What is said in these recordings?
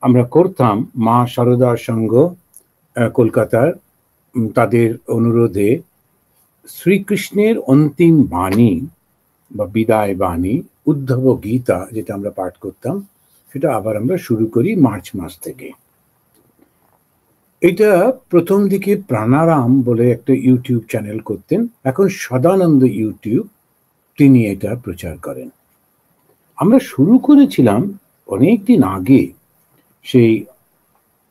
আমরা করতাম মা সারদা সংঘ কলকাতার, তাদের অনুরোধে শ্রীকৃষ্ণের অন্তিম বাণী বা বিদায় বাণী উদ্ধব গীতা যেটা আমরা পাঠ করতাম, সেটা আবার আমরা শুরু করি মার্চ মাস থেকে। এটা প্রথম দিকে প্রাণারাম বলে একটা ইউটিউব চ্যানেল করতেন, এখন সদানন্দ ইউটিউব তিনি এটা প্রচার করেন। আমরা শুরু করেছিলাম অনেকদিন আগে, সেই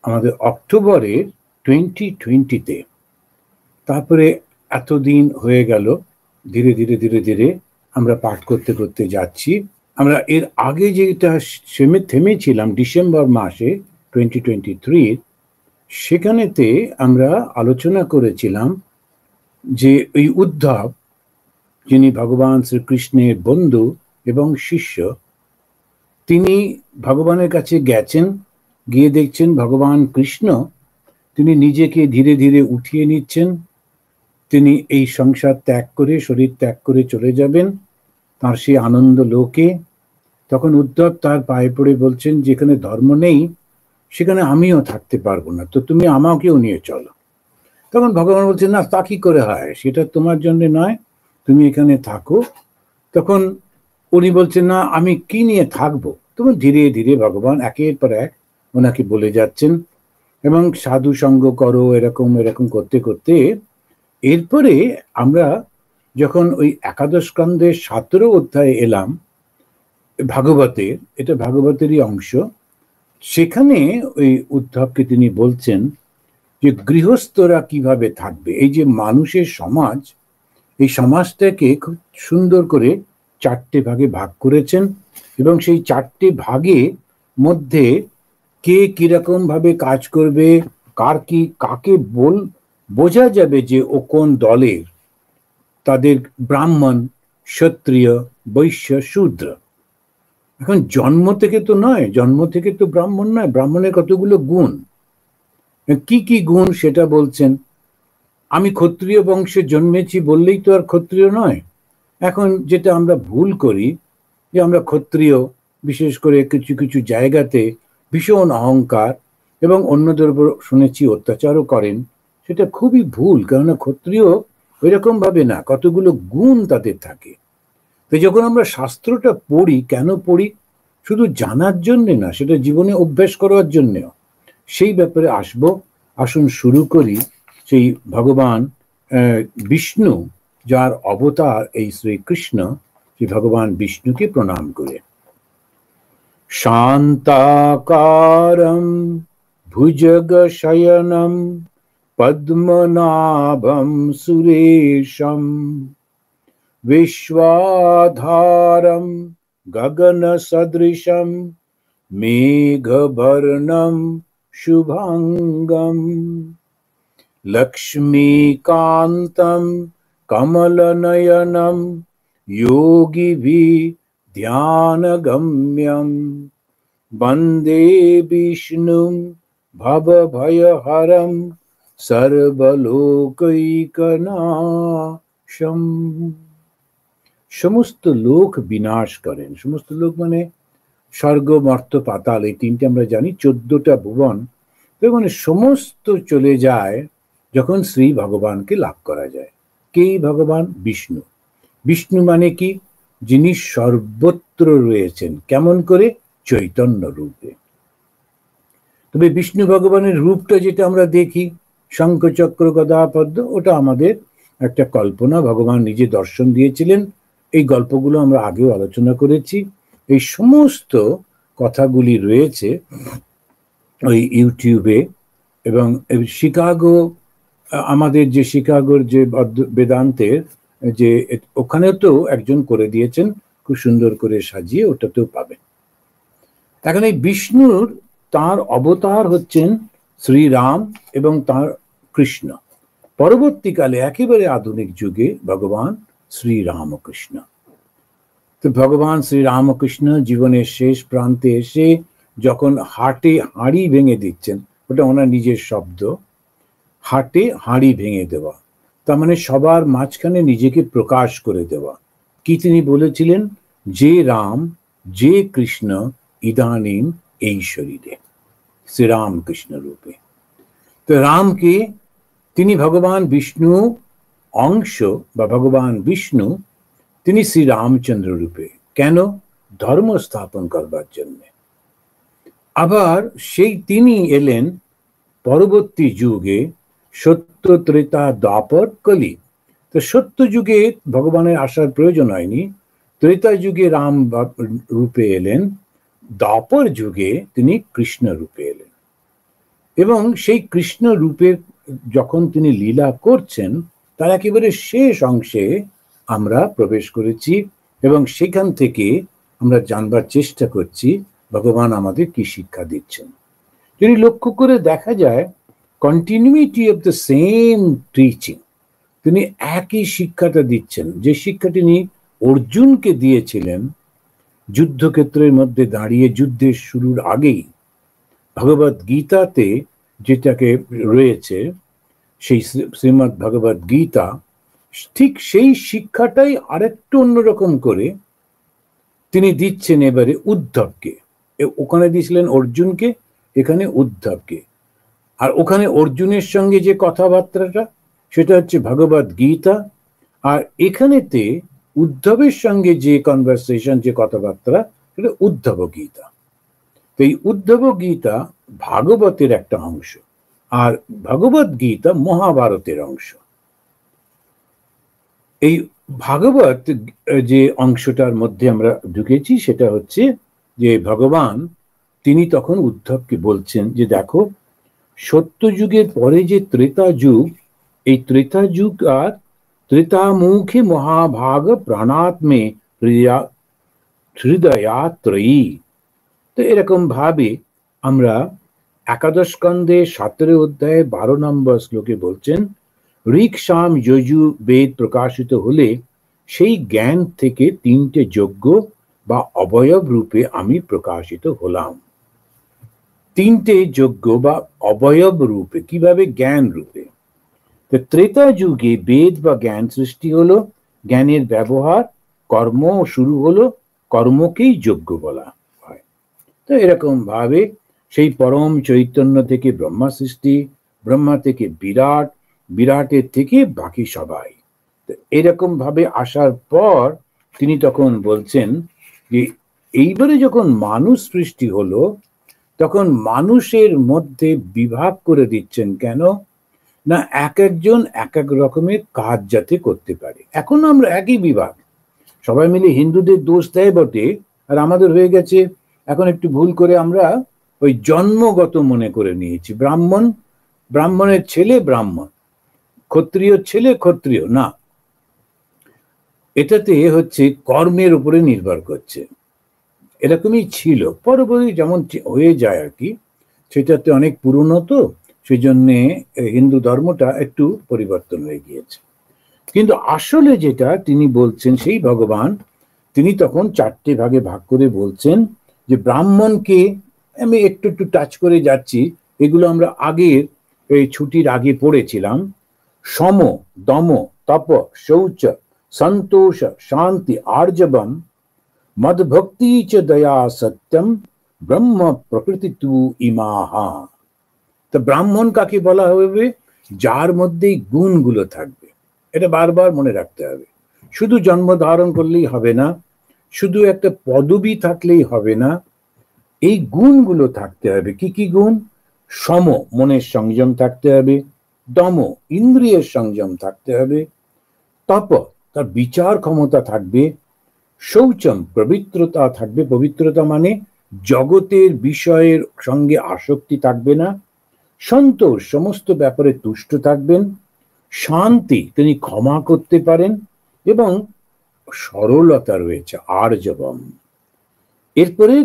আমাদের অক্টোবরের 2020-তে। তারপরে এতদিন হয়ে গেল, ধীরে ধীরে ধীরে ধীরে আমরা পাঠ করতে করতে যাচ্ছি। আমরা এর আগে যেটা থেমেছিলাম ডিসেম্বর মাসে 2023, সেখানেতে আমরা আলোচনা করেছিলাম যে ওই উদ্ধব, যিনি ভগবান শ্রীকৃষ্ণের বন্ধু এবং শিষ্য, তিনি ভগবানের কাছে গেছেন, গিয়ে দেখছেন ভগবান কৃষ্ণ তিনি নিজেকে ধীরে ধীরে উঠিয়ে নিচ্ছেন, তিনি এই সংসার ত্যাগ করে, শরীর ত্যাগ করে চলে যাবেন তার সেই আনন্দ লোকে। তখন উদ্ধব তার পায়ে পড়ে বলছেন, যেখানে ধর্ম নেই সেখানে আমিও থাকতে পারবো না, তো তুমি আমাকেও নিয়ে চলো। তখন ভগবান বলছেন, না তা কি করে হয়, সেটা তোমার জন্য নয়, তুমি এখানে থাকো। তখন উনি বলছেন, না আমি কি নিয়ে থাকবো। তখন ধীরে ধীরে ভগবান একের পর এক ওনাকে বলে যাচ্ছেন, এবং সাধু সঙ্গ করো, এরকম এরকম করতে করতে এরপরে আমরা যখন ওই একাদশ স্কন্ধের 17 অধ্যায়ে এলাম ভাগবতের, এটা ভাগবতেরই অংশ, সেখানে ওই উদ্ধবকে তিনি বলছেন যে গৃহস্থরা কিভাবে থাকবে। এই যে মানুষের সমাজ, এই সমাজটাকে খুব সুন্দর করে 4টে ভাগে ভাগ করেছেন, এবং সেই 4টে ভাগে মধ্যে কে কিরকম ভাবে কাজ করবে, কার কি কাকে বোঝা যাবে যে ও কোন দলের। তাদের ব্রাহ্মণ, ক্ষত্রিয়, বৈশ্য, শূদ্র। এখন জন্ম থেকে তো নয়, জন্ম থেকে তো ব্রাহ্মণ নয়, ব্রাহ্মণের কতগুলো গুণ, কি কি গুণ সেটা বলছেন। আমি ক্ষত্রিয় বংশে জন্মেছি বললেই তো আর ক্ষত্রিয় নয়। এখন যেটা আমরা ভুল করি, যে আমরা ক্ষত্রিয়, বিশেষ করে কিছু কিছু জায়গাতে ভীষণ অহংকার, এবং অন্যদের উপর শুনেছি অত্যাচারও করেন, সেটা খুবই ভুল। কেননা ক্ষত্রিয় ওইরকম ভাবে না, কতগুলো গুণ তাদের থাকে। তো যখন আমরা শাস্ত্রটা পড়ি, কেন পড়ি, শুধু জানার জন্যে না, সেটা জীবনে অভ্যাস করার জন্যেও। সেই ব্যাপারে আসবো। আসুন শুরু করি সেই ভগবান বিষ্ণু, যার অবতার এই শ্রীকৃষ্ণ, সেই ভগবান বিষ্ণুকে প্রণাম করে। শান্তাকারম ভুজগশয়নম পদ্মনাভম সুরেশম विश्वाधारं गगनसदृशं मेघवर्णं शुभांगं लक्ष्मीकान्तं कमलनयनं योगिभिः ध्यानगम्यं वन्दे विष्णुं भवभयहरं सर्वलोकैकनाशम्। সমস্ত লোক বিনাশ করেন। সমস্ত লোক মানে স্বর্গ, মর্ত, পাতাল, এই 3টে আমরা জানি, 14টা ভুবন, মানে সমস্ত চলে যায় যখন শ্রী ভগবানকে লাভ করা যায়। কে ভগবান? বিষ্ণু। বিষ্ণু মানে কি? যিনি সর্বত্র রয়েছেন। কেমন করে? চৈতন্য রূপে। তবে বিষ্ণু ভগবানের রূপটা যেটা আমরা দেখি, শঙ্খ চক্র গদা পদ্ম, ওটা আমাদের একটা কল্পনা। ভগবান নিজে দর্শন দিয়েছিলেন, এই গল্পগুলো আমরা আগেও আলোচনা করেছি। এই সমস্ত কথাগুলি রয়েছে ওই ইউটিউবে। এবং শিকাগো, আমাদের যে শিকাগোর যে বেদান্তের যে, ওখানেও তো একজন করে দিয়েছেন, খুব সুন্দর করে সাজিয়ে, ওটাতেও পাবেন। এখন এই বিষ্ণুর, তার অবতার হচ্ছেন শ্রীরাম এবং তার কৃষ্ণ। পরবর্তীকালে একেবারে আধুনিক যুগে ভগবান শ্রীরামকৃষ্ণ। তো ভগবান শ্রীরামকৃষ্ণ জীবনের শেষ প্রান্তে এসে যখন হাটে হাঁড়ি ভেঙে দিচ্ছেন, ওটা ওনার নিজের শব্দ, হাটে হাঁড়ি ভেঙে দেওয়া, তার মানে সবার মাঝখানে নিজেকে প্রকাশ করে দেওয়া। কি তিনি বলেছিলেন? যে রাম, যে কৃষ্ণ, ইদানীম এই শরীরে। শ্রীরামকৃষ্ণ রূপে। তো রামকে তিনি ভগবান বিষ্ণু অংশ বা ভগবান বিষ্ণু, তিনি শ্রী রামচন্দ্র রূপে। কেন? ধর্ম স্থাপন করবার জন্য। আবার সেই তিনি এলেন পরবর্তী যুগে, সত্য ত্রেতা দ্বাপর কলি। তো সত্য যুগে ভগবানের আসার প্রয়োজন হয়নি, ত্রেতা যুগে রাম রূপে এলেন, দ্বাপর যুগে তিনি কৃষ্ণ রূপে এলেন। এবং সেই কৃষ্ণ রূপের যখন তিনি লীলা করছেন, তার একেবারে শেষ অংশে আমরা প্রবেশ করেছি এবং সেখান থেকে আমরা জানবার চেষ্টা করছি ভগবান আমাদের কি শিক্ষা দিচ্ছেন। যদি লক্ষ্য করে দেখা যায়, continuity of the same teaching, তিনি একই শিক্ষাটা দিচ্ছেন যে শিক্ষা তিনি অর্জুনকে দিয়েছিলেন যুদ্ধক্ষেত্রের মধ্যে দাঁড়িয়ে, যুদ্ধের শুরুর আগেই। ভগবদ গীতাতে যেটাকে রয়েছে, সেই শ্রীমদ্ ভগবদ গীতা, ঠিক সেই শিক্ষাটাই আরেকটু অন্যরকম করে তিনি দিচ্ছেন এবারে উদ্ধবকে। ওখানে দিয়েছিলেন অর্জুনকে, এখানে উদ্ধবকে। আর ওখানে অর্জুনের সঙ্গে যে কথাবার্তাটা, সেটা হচ্ছে ভগবদ গীতা, আর এখানেতে উদ্ধবের সঙ্গে যে কনভারসেশন, যে কথাবার্তা, সেটা উদ্ধব গীতা। তো এই উদ্ধব গীতা ভাগবতের একটা অংশ, আর ভগবদ গীতা মহাভারতের অংশ। এই ভাগবত যে অংশটার মধ্যে আমরা ঢুকেছি, সেটা হচ্ছে যে ভগবান তিনি তখন উদ্ধবকে বলছেন যে দেখো, সত্য যুগের পরে যে ত্রেতা যুগ, এই ত্রেতা যুগ আর ত্রেতামুখী মহাভাগ প্রাণাত্মে হৃদয়াত্রয়ী। তো এরকম ভাবে আমরা একাদশ স্কন্ধে 17 অধ্যায়ে 12 নম্বর শ্লোকে বলছেন, ঋক সাম যজু বেদ প্রকাশিত হলে সেই জ্ঞান থেকে 3টে যজ্ঞ বা অবয়ব রূপে আমি প্রকাশিত হলাম। 3টে যজ্ঞ বা অবয়ব রূপে, কিভাবে? জ্ঞান রূপে। তো ত্রেতা যুগে বেদ বা জ্ঞান সৃষ্টি হলো, জ্ঞানের ব্যবহার, কর্ম শুরু হলো, কর্মকেই যজ্ঞ বলা হয়। তো এরকম ভাবে সেই পরম চৈতন্য থেকে ব্রহ্মা সৃষ্টি, ব্রহ্মা থেকে বিরাট, বিরাটের থেকে বাকি সবাই। তো এরকম ভাবে আসার পর তিনি তখন বলছেন যে এইবারে যখন মানুষ সৃষ্টি হলো, তখন মানুষের মধ্যে বিভাগ করে দিচ্ছেন। কেন না? এক একজন এক এক রকমের কাজ যাতে করতে পারে। এখন আমরা একই বিভাগ, সবাই মিলে হিন্দুদের দোষ দেয় বটে, আর আমাদের হয়ে গেছে এখন একটু ভুল করে আমরা ওই জন্মগত মনে করে নিয়েছি। ব্রাহ্মণ, ব্রাহ্মণের ছেলে ব্রাহ্মণ, ক্ষত্রিয় ছেলে ক্ষত্রিয় না, এটাতে হচ্ছে কর্মের উপরে নির্ভর করছে। এরকমই ছিল পরবর্তী, যেমন হয়ে যায় আর কি, সেটাতে অনেক পুরনো, তো সেই জন্যে হিন্দু ধর্মটা একটু পরিবর্তন হয়ে গিয়েছে। কিন্তু আসলে যেটা তিনি বলছেন, সেই ভগবান তিনি তখন 4টে ভাগে ভাগ করে বলছেন যে ব্রাহ্মণকে, আমি একটু একটু টাচ করে যাচ্ছি, এগুলো আমরা আগের এই ছুটির আগে পড়েছিলাম। সম, দম, তপ, শৌচ, সন্তোষ, শান্তি, আর্জবম, মদভক্তি চ দয়া সত্যম, ব্রহ্ম প্রকৃতি তু ইমাহা। তো ব্রাহ্মণ কাকে বলা হবে? যার মধ্যে গুণগুলো থাকবে। এটা বারবার মনে রাখতে হবে। শুধু জন্ম ধারণ করলেই হবে না, শুধু একটা পদবি থাকলেই হবে না, এই গুণগুলো থাকতে হবে। কি কি গুণ? সম, মনের সংযম থাকতে হবে। দম, ইন্দ্রিয়ের সংযম থাকতে হবে। তপ, তার বিচার ক্ষমতা থাকবে। শৌচম, পবিত্রতা থাকবে। পবিত্রতা মানে জগতের বিষয়ের সঙ্গে আসক্তি থাকবে না। সন্তোষ, সমস্ত ব্যাপারে তুষ্ট থাকবেন। শান্তি, তিনি ক্ষমা করতে পারেন। এবং সরলতা রয়েছে, আর্জবম। এরপরে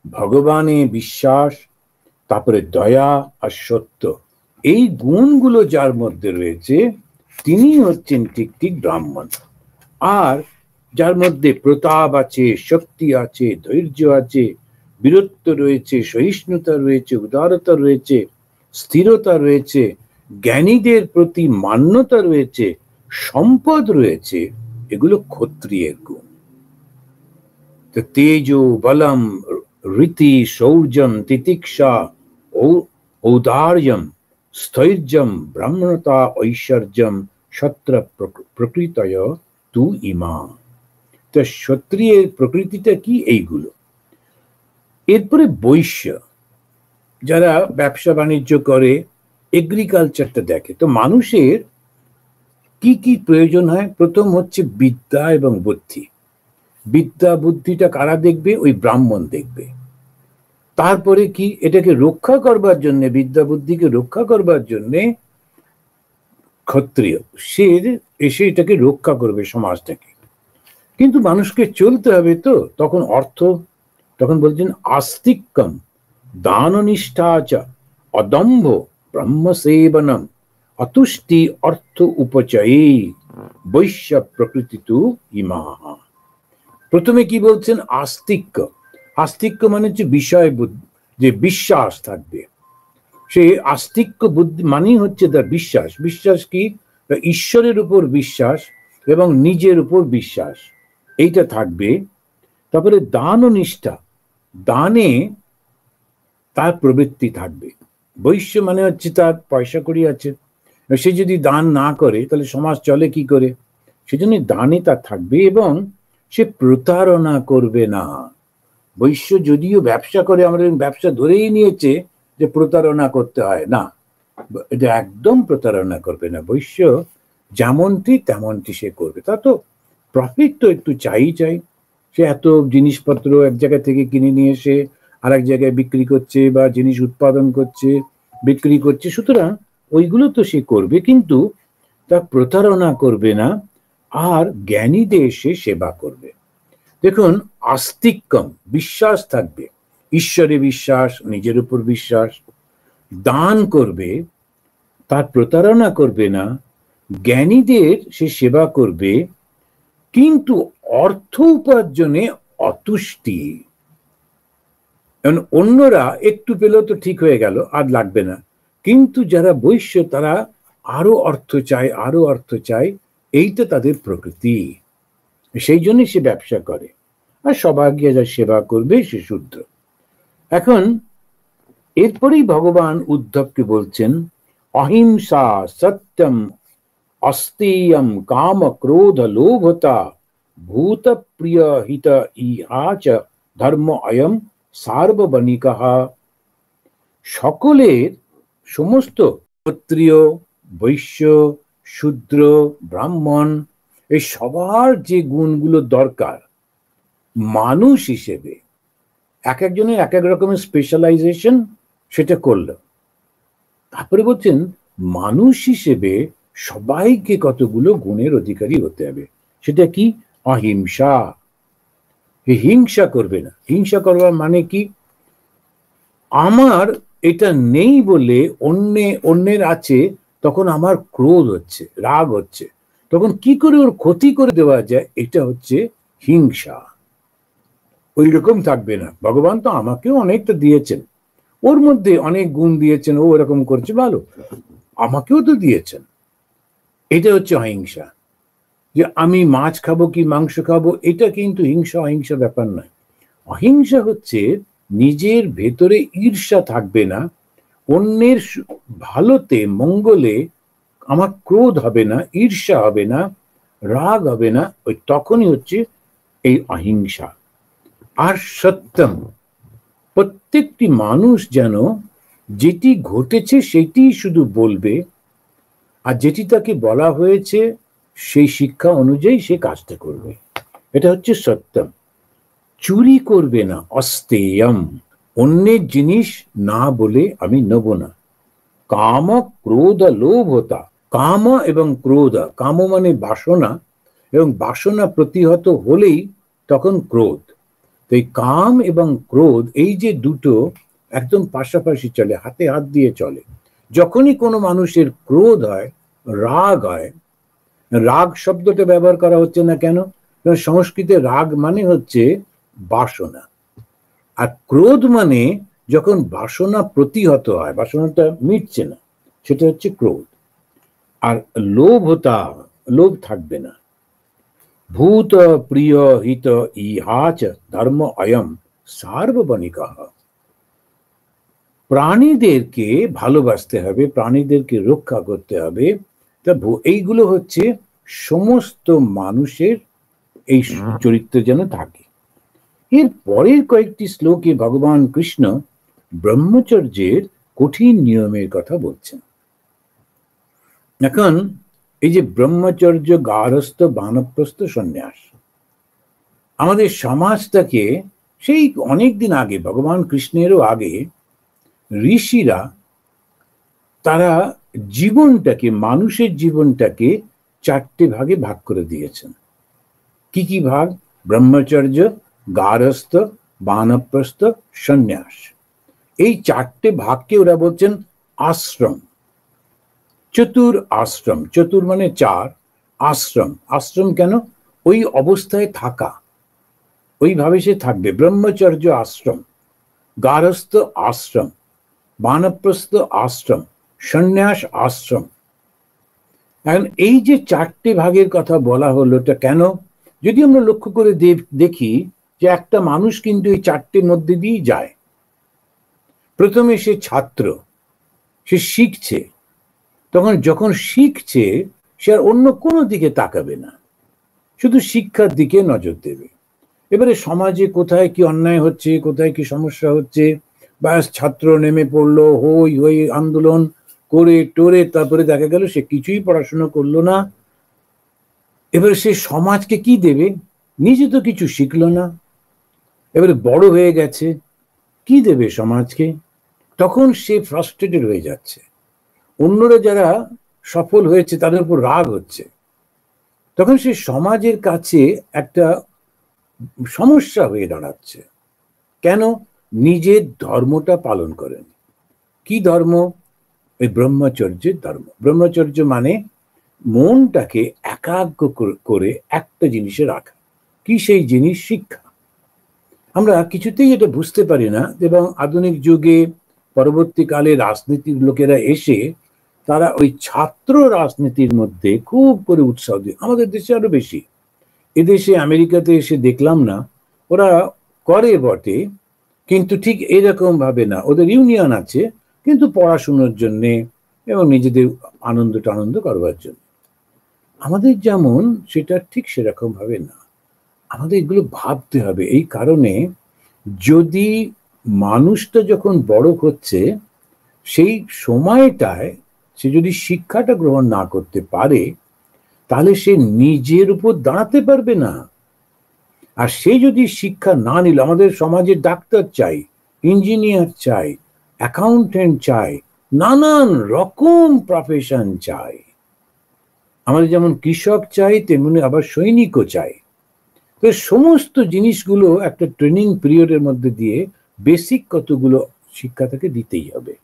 ভগবানে বিশ্বাস, তারপরে দয়া আর সত্য, এই গুণগুলো যার মধ্যে রয়েছে, তিনি হচ্ছেন ঠিক ঠিক ব্রাহ্মণ। আর যার মধ্যে প্রতাপ আছে, শক্তি আছে, ধৈর্য আছে, বীরত্ব রয়েছে, সহিষ্ণুতা রয়েছে, উদারতা রয়েছে, স্থিরতা রয়েছে, জ্ঞানীদের প্রতি মান্যতা রয়েছে, সম্পদ রয়েছে, এগুলো ক্ষত্রিয়ের গুণ। তো তেজো, বলম, রীতি, শৌর্যম, তিতিক্ষা, ঔদার্যম স্থৈর্যম ব্রাহ্মণতা ঐশ্বর্যম সত্র প্রকৃতয় তু ইমা। তো ক্ষত্রিয়ের প্রকৃতিটা কি? এইগুলো। এরপরে বৈশ্য, যারা ব্যবসা বাণিজ্য করে, এগ্রিকালচারটা দেখে। তো মানুষের কি কি প্রয়োজন হয়? প্রথম হচ্ছে বিদ্যা এবং বুদ্ধি। বিদ্যা বুদ্ধিটা কারা দেখবে? ওই ব্রাহ্মণ দেখবে। তারপরে কি? এটাকে রক্ষা করবার জন্য, বিদ্যা বুদ্ধিকে রক্ষা করবার জন্য ক্ষত্রিয় সে এসে এটাকে রক্ষা করবে, সমাজটাকে। কিন্তু মানুষকে চলতে হবে তো, তখন অর্থ, তখন বলছেন আস্তিক্যম দান নিষ্ঠাচ অদম্ভ ব্রহ্মসেবনম অতুষ্টি অর্থ উপচয়ে বৈশ্য প্রকৃতি তু ইমাহা। প্রথমে কি বলছেন? আস্তিক্য। আস্তিক্য মানে হচ্ছে বিষয় বুদ্ধি, যে বিশ্বাস থাকবে। সে আস্তিক্য বুদ্ধি মানেই হচ্ছে তার বিশ্বাস। বিশ্বাস কি? ঈশ্বরের উপর বিশ্বাস এবং নিজের উপর বিশ্বাস, এইটা থাকবে। তারপরে দান ও নিষ্ঠা, দানে তার প্রবৃত্তি থাকবে। বৈশ্য মানে হচ্ছে তার পয়সা কড়ি আছে, সে যদি দান না করে তাহলে সমাজ চলে কি করে? সেজন্য দানে তার থাকবে এবং সে প্রতারণা করবে না। বৈশ্য যদিও ব্যবসা করে, আমাদের ব্যবসা ধরেই নিয়েছে যে প্রতারণা করতে হয় না, এটা একদম প্রতারণা করবে না। বৈশ্য যেমনটি তেমনটি সে করবে। তা তো প্রফিট তো একটু চাই। সে এত জিনিসপত্র এক জায়গা থেকে কিনে নিয়ে এসে আর এক জায়গায় বিক্রি করছে, বা জিনিস উৎপাদন করছে, বিক্রি করছে, সুতরাং ওইগুলো তো সে করবে, কিন্তু তা প্রতারণা করবে না। আর জ্ঞানীদের সে সেবা করবে। দেখুন, আস্তিক্যম, বিশ্বাস থাকবে, ঈশ্বরে বিশ্বাস, নিজের উপর বিশ্বাস। দান করবে, তার প্রতারণা করবে না। জ্ঞানীদের সে সেবা করবে, কিন্তু অর্থ উপার্জনে অতুষ্টি। অন্যরা একটু পেলেও তো ঠিক হয়ে গেল, আর লাগবে না। কিন্তু যারা বৈশ্য তারা আরো অর্থ চায়, আরো অর্থ চায়, এইটা তাদের প্রকৃতি। সেই জন্যই সে ব্যবসা করে। আর সবাইকে যা সেবা করবে সে শুদ্ধ। এখন এরপরেই ভগবান উদ্ধবকে বলছেন অহিংসা সত্যম অস্তেয়ম কাম ক্রোধ লোভতা ভূত প্রিয় হিত ইহাচ ধর্ম অয়ম সার্ববণিকঃ। সকলের, সমস্ত ক্ষত্রিয়, বৈশ্য, শূদ্র, ব্রাহ্মণ, এই সবার যে গুণগুলো দরকার মানুষ হিসেবে, এক একজনের এক এক রকমের স্পেশালাইজেশন, সেটা করলো। তারপরে বলছেন মানুষ হিসেবে সবাইকে কতগুলো গুণের অধিকারী হতে হবে। সেটা কি? অহিংসা। হিংসা করবে না। হিংসা করবার মানে কি? আমার এটা নেই বলে অন্যের আছে, তখন আমার ক্রোধ হচ্ছে, রাগ হচ্ছে, তখন কি করে ওর ক্ষতি করে দেওয়া যায়, এটা হচ্ছে হিংসা। ওই রকম থাকবে না। ভগবান তো আমাকেও অনেকটা দিয়েছেন, ওর মধ্যে অনেক গুণ দিয়েছেন, ও এরকম করছে ভালো, আমাকেও তো দিয়েছেন। এটা হচ্ছে অহিংসা। যে আমি মাছ খাবো কি মাংস খাবো, এটা কিন্তু হিংসা অহিংসা ব্যাপার নয়। অহিংসা হচ্ছে নিজের ভেতরে ঈর্ষা থাকবে না, অন্যের ভালোতে মঙ্গলে আমার ক্রোধ হবে না, ঈর্ষা হবে না, রাগ হবে না, ওই তখনই হচ্ছে এই অহিংসা। আর সত্যম, প্রত্যেকটি মানুষ যেন যেটি ঘটেছে সেটি শুধু বলবে, আর যেটি তাকে বলা হয়েছে সেই শিক্ষা অনুযায়ী সে কাজটা করবে। এটা হচ্ছে সত্যম। চুরি করবে না, অস্তেয়ম, অন্যের জিনিস না বলে আমি নেব না। কাম ক্রোধ লোভতা, কাম এবং ক্রোধ, কাম মানে বাসনা, এবং বাসনা প্রতিহত হলেই তখন ক্রোধ। তো এই কাম এবং ক্রোধ, এই যে দুটো একদম পাশাপাশি চলে, হাতে হাত দিয়ে চলে। যখনই কোনো মানুষের ক্রোধ হয়, রাগ হয়, রাগ শব্দটা ব্যবহার করা হচ্ছে না কেন? কারণ সংস্কৃতে রাগ মানে হচ্ছে বাসনা, আর ক্রোধ মানে যখন বাসনা প্রতিহত হয়, বাসনাটা মিটছে না, সেটা হচ্ছে ক্রোধ। আর লোভতা, লোভ থাকবে না। ভূত প্রিয় হিত ইহাচ ধর্ম অয়ম সার্ববণিকঃ। প্রাণীদেরকে ভালোবাসতে হবে, প্রাণীদেরকে রক্ষা করতে হবে। তা এইগুলো হচ্ছে সমস্ত মানুষের এই চরিত্র যেন থাকে। এর পরের কয়েকটি শ্লোকে ভগবান কৃষ্ণ ব্রহ্মচর্যের কঠিন নিয়মের কথা বলছেন। এখন এই যে ব্রহ্মচর্য, গার্হস্থ, বানপ্রস্থ, সন্ন্যাস, আমাদের সমাজটাকে সেই অনেক দিন আগে, ভগবান কৃষ্ণেরও আগে, ঋষিরা তারা জীবনটাকে, মানুষের জীবনটাকে 4টে ভাগে ভাগ করে দিয়েছেন। কি কি ভাগ? ব্রহ্মচর্য, গার্হস্থ, বানপ্রস্থ, সন্ন্যাস। এই 4টে ভাগকে ওরা বলছেন আশ্রম। চতুর আশ্রম, চতুর মানে 4, আশ্রম। আশ্রম কেন? ওই অবস্থায় থাকা, ওইভাবে সে থাকবে। ব্রহ্মচর্য আশ্রম, গার্হস্থ আশ্রম, বানপ্রস্থ আশ্রম, সন্ন্যাস আশ্রম। এখন এই যে 4টে ভাগের কথা বলা হলো, এটা কেন? যদি আমরা লক্ষ্য করে দেখি যে একটা মানুষ কিন্তু এই 4টের মধ্যে দিয়েই যায়। প্রথমে সে ছাত্র, সে শিখছে, তখন যখন শিখছে সে আর অন্য কোনো দিকে তাকাবে না, শুধু শিক্ষার দিকে নজর দেবে। এবারে সমাজে কোথায় কি অন্যায় হচ্ছে, কোথায় কি সমস্যা হচ্ছে, ব্যাস ছাত্র নেমে পড়লো, হই হই আন্দোলন করে টোরে, তারপরে দেখা গেল সে কিছুই পড়াশোনা করলো না। এবারে সে সমাজকে কি দেবে? নিজে তো কিছু শিখলো না, এবারে বড় হয়ে গেছে, কি দেবে সমাজকে? তখন সে ফ্রাস্ট্রেটেড হয়ে যাচ্ছে। অন্যরা যারা সফল হয়েছে তাদের উপর রাগ হচ্ছে। তখন সে সমাজের কাছে একটা সমস্যা হয়ে দাঁড়াচ্ছে। কেন? নিজের ধর্মটা পালন করেন। কি ধর্ম? এই ব্রহ্মচর্যের ধর্ম। ব্রহ্মচর্য মানে মনটাকে একাগ্র করে একটা জিনিসে রাখা। কি সেই জিনিস? শিক্ষা। আমরা কিছুতেই এটা বুঝতে পারি না, এবং আধুনিক যুগে পরবর্তীকালে রাজনীতির লোকেরা এসে তারা ওই ছাত্র রাজনীতির মধ্যে খুব করে উৎসাহ দিয়ে, আমাদের দেশে আরো বেশি। এদেশে আমেরিকাতে এসে দেখলাম না, ওরা করে বটে, কিন্তু ঠিক এরকম ভাবে না। ওদের ইউনিয়ন আছে, কিন্তু পড়াশুনোর জন্যে এবং নিজেদের আনন্দ টানন্দ করবার জন্য। আমাদের যেমন সেটা ঠিক সেরকম ভাবে না। আমাদের এগুলো ভাবতে হবে। এই কারণে যদি মানুষটা যখন বড় হচ্ছে, সেই সময়টায় সে যদি শিক্ষাটা গ্রহণ না করতে পারে, তাহলে সে নিজের উপর দাঁড়াতে পারবে না। আর সে যদি শিক্ষা না নিল, আমাদের সমাজে ডাক্তার চাই, ইঞ্জিনিয়ার চাই, অ্যাকাউন্টেন্ট চাই, নানান রকম প্রফেশন চাই। আমাদের যেমন কৃষক চাই, তেমনি আবার সৈনিকও চাই। তো সমস্ত জিনিসগুলো একটা ট্রেনিং পিরিয়ডের মধ্যে দিয়ে বেসিক কতগুলো শিক্ষা তাকে দিতেই হবে।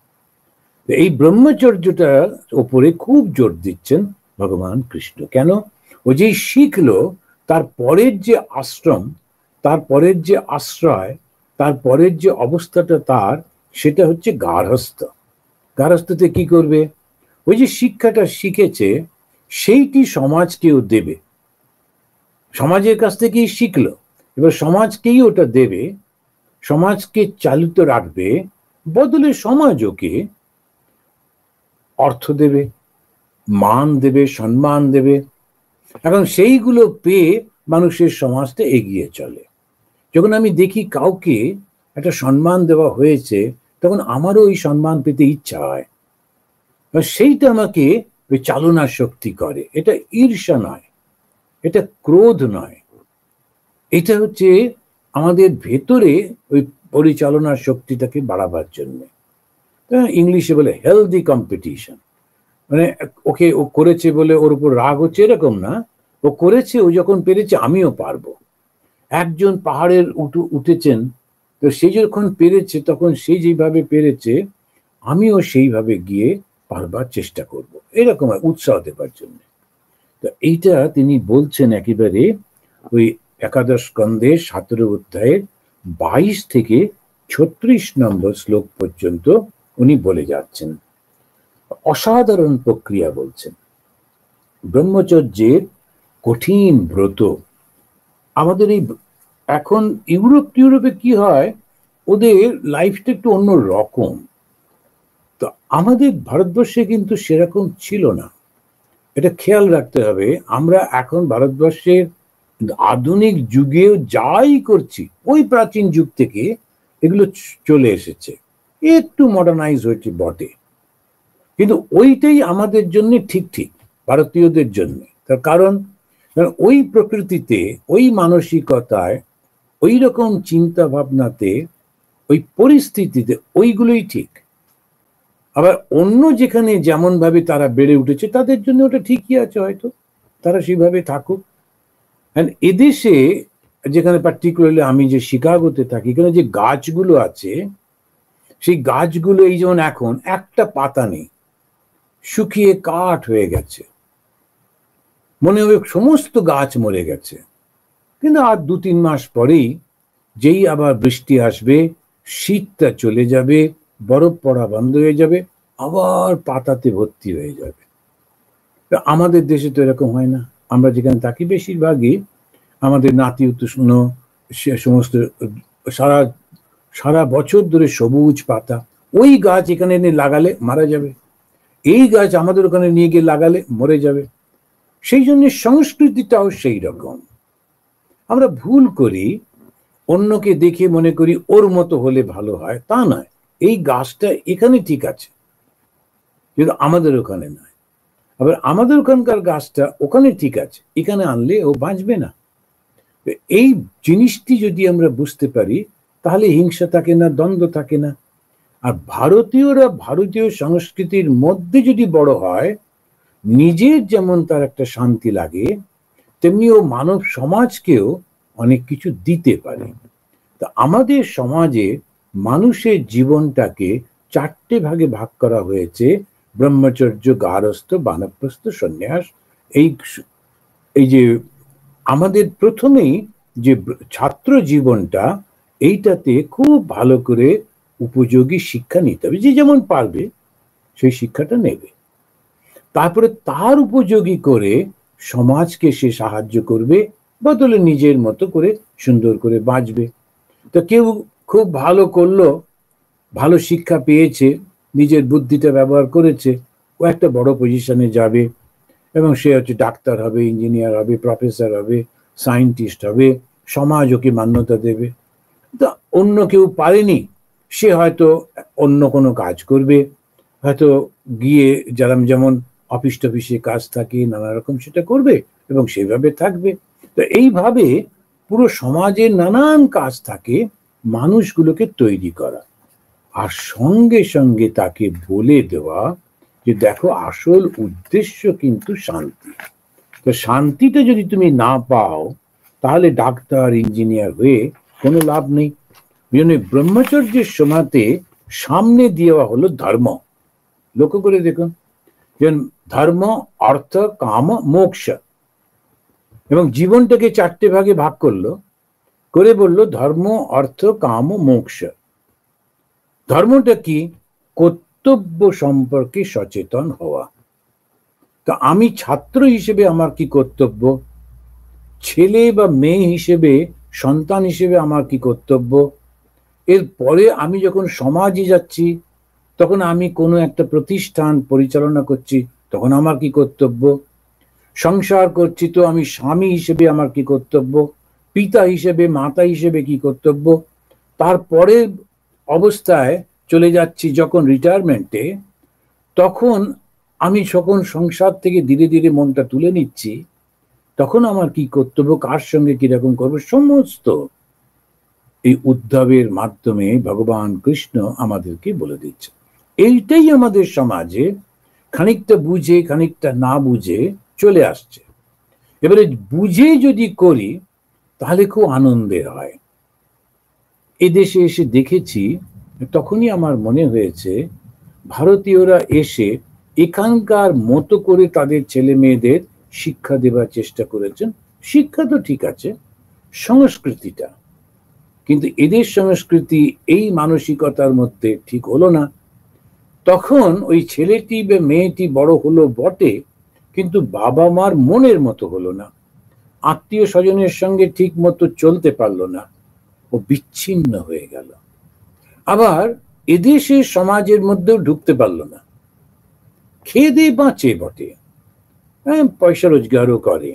এই ব্রহ্মচর্যটার ওপরে খুব জোর দিচ্ছেন ভগবান কৃষ্ণ। কেন? ও যেই শিখলো, তার পরের যে আশ্রম, তার পরের যে আশ্রয়, তার পরের যে অবস্থাটা তার, সেটা হচ্ছে গার্হস্থ। গার্হস্থতে কি করবে? ওই যে শিক্ষাটা শিখেছে সেইটি সমাজকেও দেবে। সমাজের কাছ থেকেই শিখলো, এবার সমাজকেই ওটা দেবে, সমাজকে চালিত রাখবে, বদলে সমাজ ওকে অর্থ দেবে, মান দেবে, সম্মান দেবে। এখন সেইগুলো পেয়ে মানুষের সমাজটা এগিয়ে চলে। যখন আমি দেখি কাউকে একটা সম্মান দেওয়া হয়েছে, তখন আমারও ওই সম্মান পেতে ইচ্ছা হয়, সেইটা আমাকে ওই চালনার শক্তি করে। এটা ঈর্ষা নয়, এটা ক্রোধ নয়, এটা হচ্ছে আমাদের ভেতরে ওই পরিচালনার শক্তিটাকে বাড়াবার জন্য। ইংলিশে বলে হেলদি কম্পিটিশন। মানে ওকে ও করেছে বলে ওর উপর রাগ হচ্ছে, এরকম না। ও করেছে, ও যখন পেরেছে আমিও পারবো। একজন পাহাড়ের উঠেছেন, তো সেই যখন পেরেছে, তখন সেই যেভাবে পেরেছে আমিও সেইভাবে গিয়ে পারবার চেষ্টা করব, এরকম উৎসাহ দেবার জন্য। তো এইটা তিনি বলছেন একেবারে ওই একাদশ স্কন্ধের 17 অধ্যায়ের 22 থেকে 36 নম্বর শ্লোক পর্যন্ত উনি বলে যাচ্ছেন। অসাধারণ প্রক্রিয়া বলছেন। ব্রহ্মচর্যের কঠিন ব্রত। আমাদের এই এখন ইউরোপে কি হয়, ওদের লাইফটা একটু অন্য রকম। তো আমাদের ভারতবর্ষে কিন্তু সেরকম ছিল না, এটা খেয়াল রাখতে হবে। আমরা এখন ভারতবর্ষের আধুনিক যুগেও যাই করছি ওই প্রাচীন যুগ থেকে এগুলো চলে এসেছে, একটু মডার্নাইজ হয়েছে বটে, কিন্তু ওইটাই আমাদের জন্য ঠিক ঠিক ভারতীয়দের জন্য। তার কারণ ওই প্রকৃতিতে, ওই মানসিকতায়, ওই রকম চিন্তা ভাবনাতে, ওই পরিস্থিতিতে ওইগুলোই ঠিক। আবার অন্য যেখানে যেমন ভাবে তারা বেড়ে উঠেছে তাদের জন্য ওটা ঠিকই আছে, হয়তো তারা সেইভাবে থাকুক। এদেশে যেখানে পার্টিকুলারলি আমি যে শিকাগোতে থাকি, এখানে যে গাছগুলো আছে সেই গাছগুলো এই যেমন এখন একটা পাতা নেই, শুকিয়ে কাঠ হয়ে গেছে, মনে হবে সমস্ত গাছ মরে গেছে। কিন্তু আর 2-3 মাস পরেই যেই আবার বৃষ্টি আসবে, শীতটা চলে যাবে, বরফ পড়া বন্ধ হয়ে যাবে, আবার পাতাতে ভর্তি হয়ে যাবে। আমাদের দেশে তো এরকম হয় না। আমরা যেখানে থাকি বেশিরভাগই আমাদের নাতিউত্তোষ্ণ সে সমস্ত সারা সারা বছর ধরে সবুজ পাতা। ওই গাছ এখানে এনে লাগালে মারা যাবে, এই গাছ আমাদের ওখানে নিয়ে গিয়ে লাগালে মরে যাবে। সেই জন্য সংস্কৃতিটাও সেই রকম। আমরা ভুল করি, অন্যকে দেখে মনে করি ওর মতো হলে ভালো হয়, তা নয়। এই গাছটা এখানে ঠিক আছে কিন্তু আমাদের ওখানে নয়, আবার আমাদের ওখানকার গাছটা ওখানে ঠিক আছে, এখানে আনলে ও বাঁচবে না। এই জিনিসটি যদি আমরা বুঝতে পারি তাহলে হিংসা থাকে না, দ্বন্দ্ব থাকে না। আর ভারতীয়রা ভারতীয় সংস্কৃতির মধ্যে যদি বড় হয়, নিজের যেমন তার একটা শান্তি লাগে, তেমনি ও মানব সমাজকেও অনেক কিছু দিতে পারে। তা আমাদের সমাজে মানুষের জীবনটাকে 4টে ভাগে ভাগ করা হয়েছে: ব্রহ্মচর্য, গারস্থ, বানপ্রস্থ, সন্ন্যাস। এই যে আমাদের প্রথমেই যে ছাত্র জীবনটা, এইটাতে খুব ভালো করে উপযোগী শিক্ষা নিতে হবে, যে যেমন পারবে সেই শিক্ষাটা নেবে। তারপরে তার উপযোগী করে সমাজকে সে সাহায্য করবে, বদলে নিজের মতো করে সুন্দর করে বাঁচবে। তো কেউ খুব ভালো করলো, ভালো শিক্ষা পেয়েছে, নিজের বুদ্ধিটা ব্যবহার করেছে, ও একটা বড় পজিশনে যাবে এবং সে হচ্ছে ডাক্তার হবে, ইঞ্জিনিয়ার হবে, প্রফেসর হবে, সায়েন্টিস্ট হবে, সমাজ ওকে মান্যতা দেবে। তা অন্য কেউ পারেনি, সে হয়তো অন্য কোনো কাজ করবে, হয়তো গিয়ে যারা যেমন অফিস টফিসে কাজ থাকে নানা রকম সেটা করবে এবং সেইভাবে থাকবে। তো এইভাবে পুরো সমাজের নানান কাজ থাকে মানুষগুলোকে তৈরি করা, আর সঙ্গে সঙ্গে তাকে বলে দেওয়া যে দেখো আসল উদ্দেশ্য কিন্তু শান্তি। তো শান্তিটা যদি তুমি না পাও তাহলে ডাক্তার ইঞ্জিনিয়ার হয়ে কোনো লাভ নেই। ব্রহ্মচর্যের সময়তে সামনে দেওয়া হলো ধর্ম। লক্ষ্য করে দেখুন, ধর্ম, অর্থ, কাম, মোক্ষ, এবং জীবনটাকে 4টে ভাগে ভাগ করলো, করে বললো ধর্ম, অর্থ, কাম, মোক্ষ। ধর্মটা কি? কর্তব্য সম্পর্কে সচেতন হওয়া। তো আমি ছাত্র হিসেবে আমার কি কর্তব্য, ছেলে বা মেয়ে হিসেবে, সন্তান হিসেবে আমার কি কর্তব্য, এরপরে আমি যখন সমাজে যাচ্ছি, তখন আমি কোনো একটা প্রতিষ্ঠান পরিচালনা করছি, তখন আমার কি কর্তব্য, সংসার করছি তো আমি স্বামী হিসেবে আমার কি কর্তব্য, পিতা হিসেবে, মাতা হিসেবে কি কর্তব্য, তারপরে অবস্থায় চলে যাচ্ছি যখন রিটায়ারমেন্টে, তখন আমি যখন সংসার থেকে ধীরে ধীরে মনটা তুলে নিচ্ছি, তখন আমার কি কর্তব্য, কার সঙ্গে কিরকম করবো, সমস্ত এই উদ্ধবের মাধ্যমে ভগবান কৃষ্ণ আমাদেরকে বলে দিচ্ছে। এইটাই আমাদের সমাজে খানিকটা বুঝে খানিকটা না বুঝে চলে আসছে। এবারে বুঝে যদি করি তাহলে খুব আনন্দের হয়। এদেশে এসে দেখেছি, তখনই আমার মনে হয়েছে ভারতীয়রা এসে এখানকার মতো করে তাদের ছেলে মেয়েদের শিক্ষা দেবার চেষ্টা করেছেন। শিক্ষা তো ঠিক আছে, সংস্কৃতিটা, কিন্তু এদের সংস্কৃতি এই মানসিকতার মধ্যে ঠিক হলো না। তখন ওই ছেলেটি বা মেয়েটি বড় হলো বটে, কিন্তু বাবা মার মনের মতো হলো না, আত্মীয় স্বজনের সঙ্গে ঠিক মতো চলতে পারলো না, ও বিচ্ছিন্ন হয়ে গেল। আবার এদেশের সমাজের মধ্যেও ঢুকতে পারলো না। খেয়ে দিয়ে বাঁচে বটে, হ্যাঁ, পয়সা রোজগারও করে,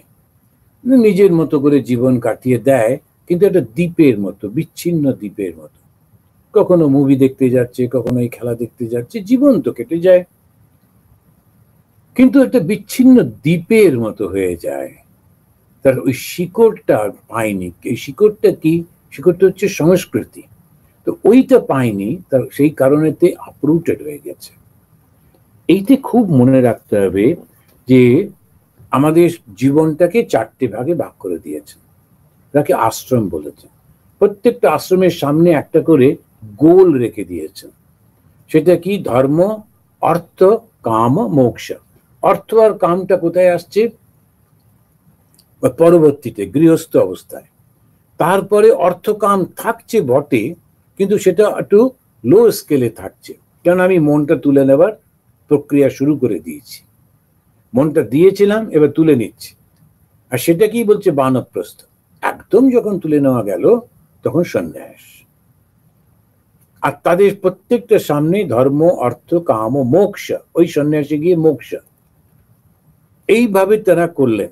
নিজের মতো করে জীবন কাটিয়ে দেয়, কিন্তু একটা দ্বীপের মতো, বিচ্ছিন্ন দ্বীপের মতো। কখনো মুভি দেখতে যাচ্ছে, কখনো এই খেলা দেখতে যাচ্ছে, জীবন তো কেটে যায়, কিন্তু একটা বিচ্ছিন্ন দ্বীপের মতো হয়ে যায়। তার ওই শিকড়টা পায়নি। এই শিকড়টা কি? শিকড়টা হচ্ছে সংস্কৃতি। তো ওইটা পায়নি, তার সেই কারণেতে আপরুটেড হয়ে গেছে। এইটা খুব মনে রাখতে হবে যে আমাদের জীবনটাকে 4টে ভাগে ভাগ করে দিয়েছে, তাকে আশ্রম বলেছে। প্রত্যেকটা আশ্রমের সামনে একটা করে গোল রেখে দিয়েছেন। সেটা কি? ধর্ম, অর্থ, কাম, মোক্ষ। অর্থ আর কামটা কোথায় আসছে? পরবর্তীতে গৃহস্থ অবস্থায়। তারপরে অর্থ কাম থাকছে বটে, কিন্তু সেটা একটু লো স্কেলে থাকছে, কারণ আমি মনটা তুলে নেবার প্রক্রিয়া শুরু করে দিয়েছি। মনটা দিয়েছিলাম, এবার তুলে নিচ্ছি। আর সেটা কি বলছে? বানপ্রস্থ। একদম যখন তুলে নেওয়া গেল, তখন সন্ন্যাস। আর তাদের প্রত্যেকটা সামনে ধর্ম, অর্থ, কাম ও মোক্ষ। ওই সন্ন্যাসে গিয়ে মোক্ষ, এইভাবে তারা করলেন।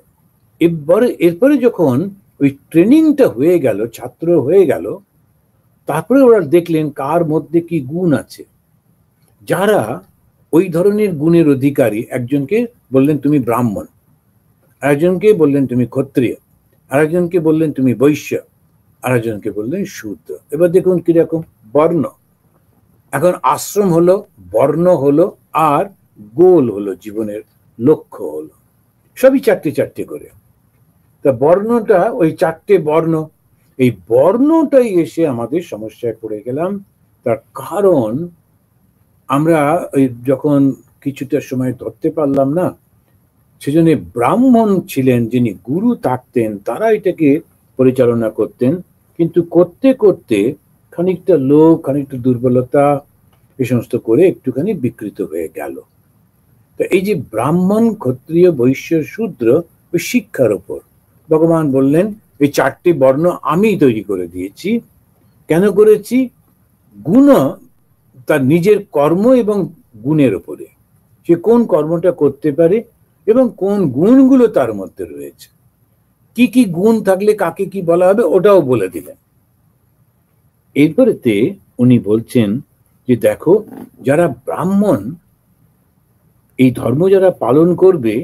এরপরে যখন ওই ট্রেনিংটা হয়ে গেল, ছাত্র হয়ে গেল, তারপরে ওরা দেখলেন কার মধ্যে কি গুণ আছে। যারা ওই ধরনের গুণের অধিকারী, একজনকে বললেন তুমি ব্রাহ্মণ, আরেকজনকে বললেন তুমি ক্ষত্রিয়, আরেকজনকে বললেন তুমি বৈশ্য, আরেকজনকে বললেন শূদ্র। এবার দেখুন কিরকম বর্ণ। এখন আশ্রম হলো, বর্ণ হলো, আর গোল হলো, জীবনের লক্ষ্য হলো, সবই 4টে করে। তা বর্ণটা, ওই 4টে বর্ণ, এই বর্ণটাই এসে আমাদের সমস্যায় পড়ে গেলাম। তার কারণ আমরা ওই যখন কিছুটা সময় ধরতে পারলাম না, সেজন্য ব্রাহ্মণ ছিলেন যিনি গুরু থাকতেন, তারা এটাকে পরিচালনা করতেন। কিন্তু করতে করতে খানিকটা লোভ, খানিকটা দুর্বলতা, এই সমস্ত করে একটুখানি বিকৃত হয়ে গেল। তো এই যে ব্রাহ্মণ, ক্ষত্রিয়, বৈশ্য, শূদ্র, ওই শিক্ষার ওপর ভগবান বললেন এই 4টে বর্ণ আমি তৈরি করে দিয়েছি। কেন করেছি? গুণ, তার নিজের কর্ম এবং গুণের ওপরে, সে কোন কর্মটা করতে পারে এবং কোন গুণগুলো তার মধ্যে রয়েছে, কি কি গুণ থাকলে কাকে কি বলা হবে, ওটাও বলে দিলেন। এরপরেতে উনি বলছেন যে দেখো, যারা ব্রাহ্মণ, এই ধর্ম যারা পালন করবে,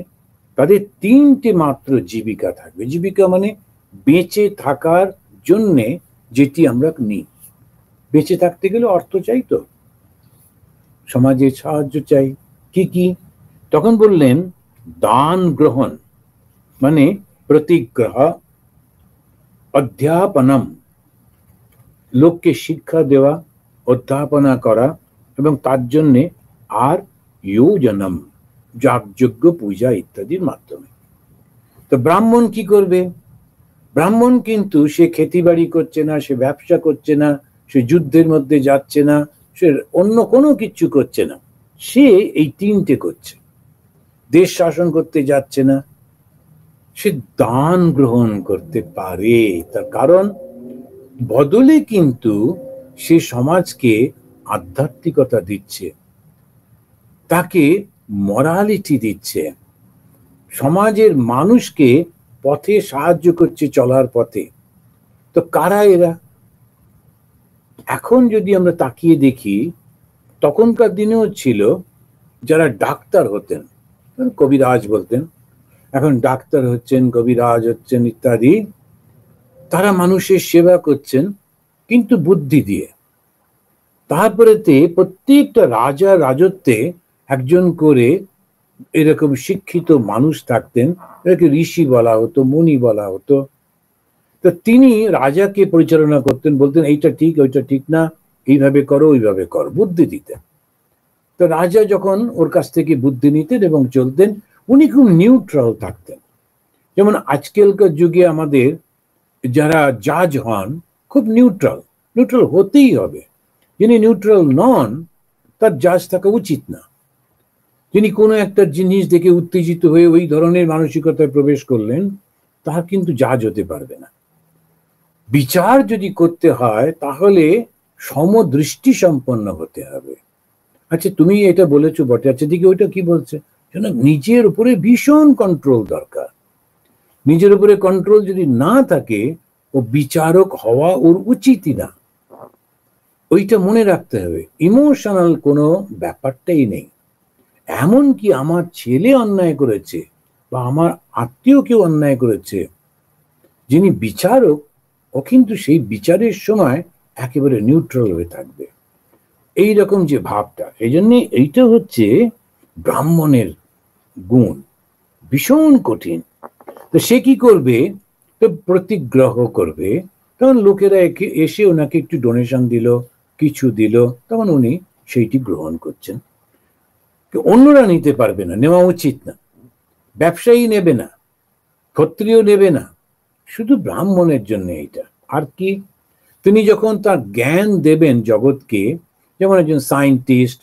তাদের 3টে মাত্র জীবিকা থাকবে। জীবিকা মানে বেঁচে থাকার জন্যে যেটি আমরা নিই। বেঁচে থাকতে গেলে অর্থ চাই, তো সমাজের সাহায্য চাই। কি কি? তখন বললেন দান গ্রহণ, মানে প্রতিগ্রহ, অধ্যাপনম, লোককে শিক্ষা দেওয়া, অধ্যাপনা করা, এবং তার জন্যে আর যোজনম, যাগযজ্ঞ, পূজা ইত্যাদির মাধ্যমে। তো ব্রাহ্মণ কি করবে? ব্রাহ্মণ কিন্তু সে খেতিবাড়ি করছে না, সে ব্যবসা করছে না, সে যুদ্ধের মধ্যে যাচ্ছে না, সে অন্য কোনো কিছু করছে না, সে এই 3টে করছে। দেশ শাসন করতে যাচ্ছে না, সে দান গ্রহণ করতে পারে। তার কারণ বদলে কিন্তু সে সমাজকে আধ্যাত্মিকতা দিচ্ছে, তাকে মরালিটি দিচ্ছে, সমাজের মানুষকে পথে সাহায্য করছে, চলার পথে। তো কারা এরা? এখন যদি আমরা তাকিয়ে দেখি, তখনকার দিনেও ছিল যারা ডাক্তার হতেন, কবিরাজ বলতেন, এখন ডাক্তার হচ্ছেন, কবিরাজ হচ্ছেন ইত্যাদি। তারা মানুষের সেবা করছেন, কিন্তু বুদ্ধি দিয়ে। তারপরেতে প্রত্যেকটা রাজা রাজত্বে একজন করে এরকম শিক্ষিত মানুষ থাকতেন, এটাকে ঋষি বলা হতো, মুনি বলা হতো। তো তিনি রাজাকে পরিচালনা করতেন, বলতেন এইটা ঠিক, ওইটা ঠিক না, এইভাবে করো, ওইভাবে করো, বুদ্ধি দিতেন। তো রাজা যখন ওর কাছ থেকে বুদ্ধি নিতেন এবং চলতেন, উনি খুব নিউট্রাল থাকতেন। যেমন আজকালকার যুগে আমাদের যারা জাজ হন, খুব নিউট্রাল, নিউট্রাল হতেই হবে। যিনি নিউট্রাল নন, তার জাজ থাকা উচিত না। যিনি কোনো একটা জিনিস দেখে উত্তেজিত হয়ে ওই ধরনের মানসিকতায় প্রবেশ করলেন, তার কিন্তু জাজ হতে পারবে না। বিচার যদি করতে হয়, তাহলে সমদৃষ্টি সম্পন্ন হতে হবে। আচ্ছা, তুমি এটা বলেছো বটে, আচ্ছা দিকে ওইটা কি বলছে, নিজের উপরে ভীষণ কন্ট্রোল দরকার। নিজের উপরে কন্ট্রোল যদি না থাকে, ও বিচারক হওয়া ওর উচিতই না। ওইটা মনে রাখতে হবে, ইমোশনাল কোনো ব্যাপারটাই নেই। এমনকি আমার ছেলে অন্যায় করেছে বা আমার আত্মীয় কেউ অন্যায় করেছে, যিনি বিচারক, ও কিন্তু সেই বিচারের সময় একেবারে নিউট্রাল হয়ে থাকবে। এই রকম যে ভাবটা, এই জন্য এইটা হচ্ছে ব্রাহ্মণের গুণ, ভীষণ কঠিন। তো সে কি করবে, তো প্রতিগ্রহ করবে। তখন লোকেরা এসে ওনাকে একটু ডোনেশন দিল, কিছু দিল, তখন উনি সেইটি গ্রহণ করছেন। অন্যরা নিতে পারবে না, নেওয়া উচিত না, ব্যবসায়ী নেবে না, ক্ষত্রিয় নেবে না, শুধু ব্রাহ্মণের জন্য এইটা। আর কি, তিনি যখন তার জ্ঞান দেবেন জগৎকে, যেমন একজন সায়েন্টিস্ট